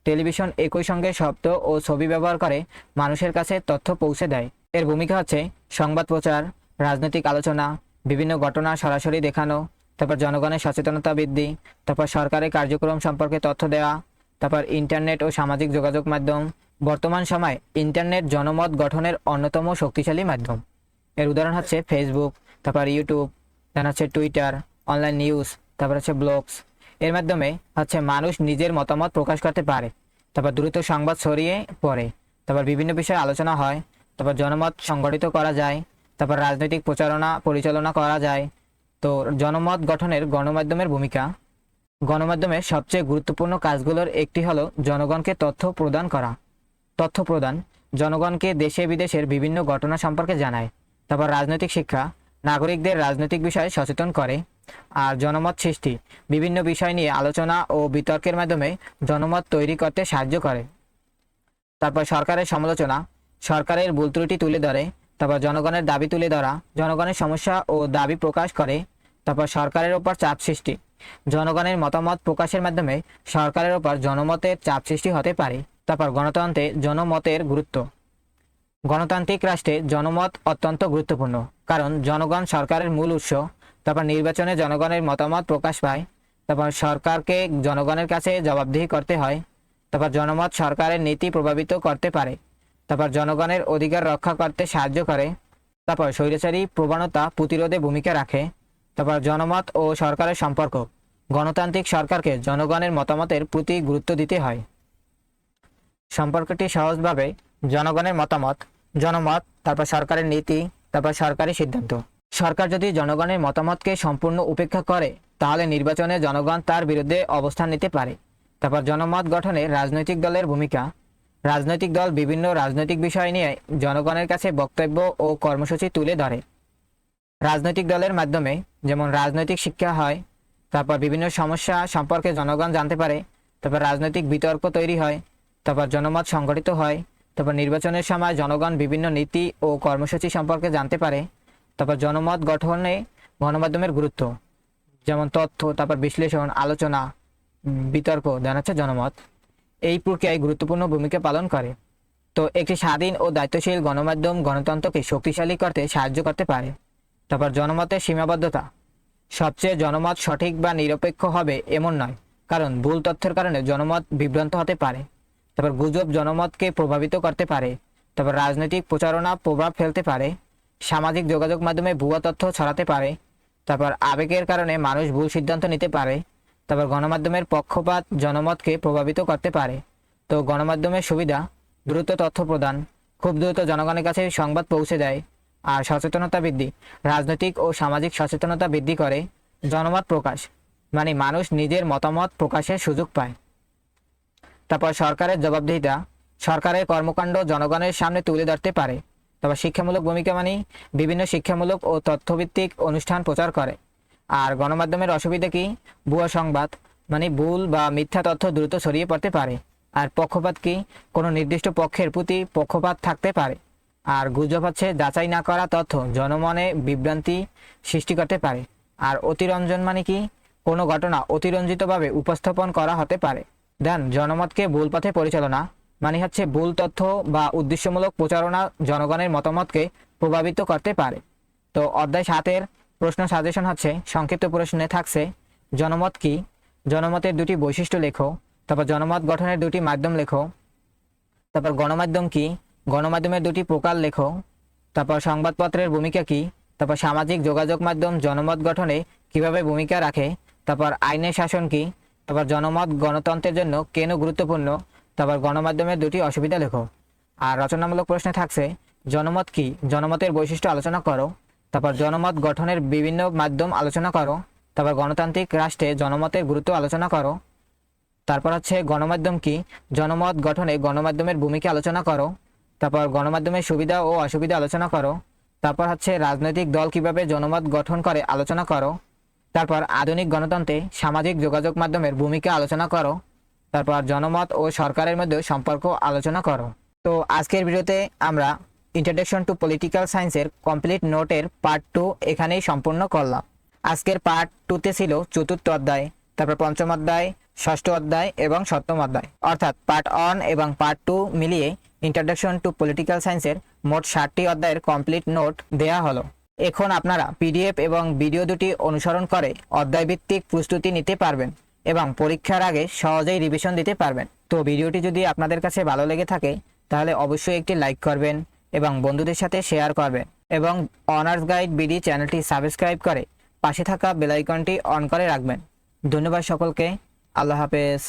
টেলিভিশন একই সঙ্গে শব্দ ও ছবি ব্যবহার করে মানুষের কাছে তথ্য পৌঁছে দেয়। এর ভূমিকা হচ্ছে সংবাদ প্রচার, রাজনৈতিক আলোচনা, বিভিন্ন ঘটনা সরাসরি দেখানো, তারপর জনগণের সচেতনতা বৃদ্ধি, তারপর সরকারের কার্যক্রম সম্পর্কে তথ্য দেওয়া। তারপর ইন্টারনেট ও সামাজিক যোগাযোগ মাধ্যম, বর্তমান সময়ে ইন্টারনেট জনমত গঠনের অন্যতম শক্তিশালী মাধ্যম। এর উদাহরণ হচ্ছে ফেসবুক, তারপর ইউটিউব, দেন হচ্ছে টুইটার, অনলাইন নিউজ, তারপর হচ্ছে ব্লগস। এর মাধ্যমে হচ্ছে মানুষ নিজের মতামত প্রকাশ করতে পারে, তারপর দ্রুত সংবাদ ছড়িয়ে পড়ে, তারপর বিভিন্ন বিষয়ে আলোচনা হয়, তারপর জনমত সংগঠিত করা যায়, তারপর রাজনৈতিক প্রচারণা পরিচালনা করা যায়। তো জনমত গঠনের গণমাধ্যমের ভূমিকা, গণমাধ্যমের সবচেয়ে গুরুত্বপূর্ণ কাজগুলোর একটি হলো জনগণকে তথ্য প্রদান করা। তথ্য প্রদান জনগণকে দেশে বিদেশের বিভিন্ন ঘটনা সম্পর্কে জানায়। তারপর রাজনৈতিক শিক্ষা, নাগরিকদের রাজনৈতিক বিষয়ে সচেতন করে। আর জনমত সৃষ্টি, বিভিন্ন বিষয় নিয়ে আলোচনা ও বিতর্কের মাধ্যমে জনমত তৈরি করতে সাহায্য করে। তারপর সরকারের সমালোচনা, সরকারের ভুল ত্রুটি তুলে ধরে, তারপর জনগণের দাবি তুলে ধরা, জনগণের সমস্যা ও দাবি প্রকাশ করে। তারপর সরকারের ওপর চাপ সৃষ্টি, জনগণের মতামত প্রকাশের মাধ্যমে সরকারের ওপর জনমতের চাপ সৃষ্টি হতে পারে। তারপর গণতন্ত্রে জনমতের গুরুত্ব, গণতান্ত্রিক রাষ্ট্রে জনমত অত্যন্ত গুরুত্বপূর্ণ, কারণ জনগণ সরকারের মূল উৎস। তারপর নির্বাচনে জনগণের মতামত প্রকাশ পায়, তারপর সরকারকে জনগণের কাছে জবাবদিহি করতে হয়। তারপর জনমত সরকারের নীতি প্রভাবিত করতে পারে, তারপর জনগণের অধিকার রক্ষা করতে সাহায্য করে। তারপর স্বৈরাচারী প্রবণতা প্রতিরোধে ভূমিকা রাখে। তারপর জনমত ও সরকারের সম্পর্ক, গণতান্ত্রিক সরকারকে জনগণের মতামতের প্রতি গুরুত্ব দিতে হয়। সম্পর্কটি সহজভাবে জনগণের মতামত, জনমত, তারপর সরকারের নীতি, তারপর সরকারি সিদ্ধান্ত। সরকার যদি জনগণের মতামতকে সম্পূর্ণ উপেক্ষা করে, তাহলে নির্বাচনে জনগণ তার বিরুদ্ধে অবস্থান নিতে পারে। তারপর জনমত গঠনে রাজনৈতিক দলের ভূমিকা, রাজনৈতিক দল বিভিন্ন রাজনৈতিক বিষয় নিয়ে জনগণের কাছে বক্তব্য ও কর্মসূচি তুলে ধরে। রাজনৈতিক দলের মাধ্যমে যেমন রাজনৈতিক শিক্ষা হয়, তারপর বিভিন্ন সমস্যা সম্পর্কে জনগণ জানতে পারে, তারপর রাজনৈতিক বিতর্ক তৈরি হয়, তারপর জনমত সংগঠিত হয়, তারপর নির্বাচনের সময় জনগণ বিভিন্ন নীতি ও কর্মসূচি সম্পর্কে জানতে পারে। তারপর জনমত গঠনে গণমাধ্যমের গুরুত্ব, যেমন তথ্য, তারপর বিশ্লেষণ, আলোচনা, বিতর্ক, জানাচ্ছে জনমত এই প্রক্রিয়ায় গুরুত্বপূর্ণ ভূমিকা পালন করে। তো একটি স্বাধীন ও দায়িত্বশীল গণমাধ্যম গণতন্ত্রকে শক্তিশালী করতে সাহায্য করতে পারে। তারপর জনমতের সীমাবদ্ধতা, সবচেয়ে জনমত সঠিক বা নিরপেক্ষ হবে এমন নয়, কারণ ভুল তথ্যের কারণে জনমত বিভ্রান্ত হতে পারে। তারপর গুজব জনমতকে প্রভাবিত করতে পারে। তারপর রাজনৈতিক প্রচারণা প্রভাব ফেলতে পারে। সামাজিক যোগাযোগ মাধ্যমে ভুয়া তথ্য ছড়াতে পারে। তারপর আবেগের কারণে মানুষ ভুল সিদ্ধান্ত নিতে পারে। তারপর গণমাধ্যমের পক্ষপাত জনমতকে প্রভাবিত করতে পারে। তো গণমাধ্যমের সুবিধা, দ্রুত তথ্য প্রদান, খুব দ্রুত জনগণের কাছে সংবাদ পৌঁছে দেয়। আর সচেতনতা বৃদ্ধি, রাজনৈতিক ও সামাজিক সচেতনতা বৃদ্ধি করে। জনমত প্রকাশ মানে মানুষ নিজের মতামত প্রকাশের সুযোগ পায়। তারপর সরকারের জবাবদিহিতা, সরকারের কর্মকাণ্ড জনগণের সামনে তুলে ধরতে পারে। তারপর শিক্ষামূলক ভূমিকা মানে বিভিন্ন শিক্ষামূলক ও তথ্যভিত্তিক অনুষ্ঠান প্রচার করে। আর গণমাধ্যমের অসুবিধা কি? ভুয়া সংবাদ মানে ভুল বা মিথ্যা তথ্য দ্রুত ছড়িয়ে পড়তে পারে। আর পক্ষপাত কি? কোনো নির্দিষ্ট পক্ষের প্রতি পক্ষপাত থাকতে পারে। আর গুজব হচ্ছে যাচাই না করা তথ্য জনমনে বিভ্রান্তি সৃষ্টি করতে পারে। আর অতিরঞ্জন মানে কি? কোনো ঘটনা অতিরঞ্জিতভাবে উপস্থাপন করা হতে পারে। দেন জনমতকে ভুল পথে পরিচালনা মানে হচ্ছে ভুল তথ্য বা উদ্দেশ্যমূলক প্রচারণা জনগণের মতামতকে প্রভাবিত করতে পারে। তো অধ্যায় 7-এর প্রশ্ন সাজেশন হচ্ছে, সংক্ষিপ্ত প্রশ্নে থাকছে জনমত কি, জনমতের দুটি বৈশিষ্ট্য লেখো, তারপর জনমত গঠনের দুটি মাধ্যম লেখো, তারপর গণমাধ্যম কি, গণমাধ্যমের দুটি প্রকার লেখো, তারপর সংবাদপত্রের ভূমিকা কি, তারপর সামাজিক যোগাযোগ মাধ্যম জনমত গঠনে কিভাবে ভূমিকা রাখে, তারপর আইনের শাসন কি, তারপর জনমত গণতন্ত্রের জন্য কেন গুরুত্বপূর্ণ, তারপর গণমাধ্যমের দুটি অসুবিধা লেখো। আর রচনামূলক প্রশ্নে থাকছে জনমত কি, জনমতের বৈশিষ্ট্য আলোচনা করো, তারপর জনমত গঠনের বিভিন্ন মাধ্যম আলোচনা করো, তারপর গণতান্ত্রিক রাষ্ট্রে জনমতের গুরুত্ব আলোচনা করো, তারপর হচ্ছে গণমাধ্যম কি, জনমত গঠনে গণমাধ্যমের ভূমিকা আলোচনা করো, তারপর গণমাধ্যমের সুবিধা ও অসুবিধা আলোচনা করো, তারপর হচ্ছে রাজনৈতিক দল কিভাবে জনমত গঠন করে আলোচনা করো, তারপর আধুনিক গণতন্ত্রে সামাজিক যোগাযোগ মাধ্যমের ভূমিকা আলোচনা করো, তারপর জনমত ও সরকারের মধ্যে সম্পর্ক আলোচনা করো। তো আজকের ভিডিওতে আমরা ইন্ট্রোডাকশন টু পলিটিক্যাল সায়েন্সের কমপ্লিট নোটের পার্ট 2 এখানেই সম্পূর্ণ করলাম। আজকের পার্ট 2তে ছিল 4র্থ অধ্যায়, তারপর 5ম অধ্যায়, 6ষ্ঠ অধ্যায় এবং 7ম অধ্যায়, অর্থাৎ পার্ট 1 এবং পার্ট 2 মিলিয়ে ইন্ট্রোডাকশন টু পলিটিক্যাল সায়েন্সের মোট 60টি অধ্যায়ের কমপ্লিট নোট দেয়া হলো। এখন আপনারা পিডিএফ এবং ভিডিও দুটি অনুসরণ করে অধ্যায়ভিত্তিক প্রস্তুতি নিতে পারবেন এবং পরীক্ষার আগে সহজেই রিভিশন দিতে পারবেন। তো ভিডিওটি যদি আপনাদের কাছে ভালো লেগে থাকে তাহলে অবশ্যই একটি লাইক করবেন এবং বন্ধুদের সাথে শেয়ার করবেন এবং অনার্স গাইড বিডি চ্যানেলটি সাবস্ক্রাইব করে পাশে থাকা বেল আইকনটি অন করে রাখবেন। ধন্যবাদ সকলকে। আল্লাহ হাফেজ।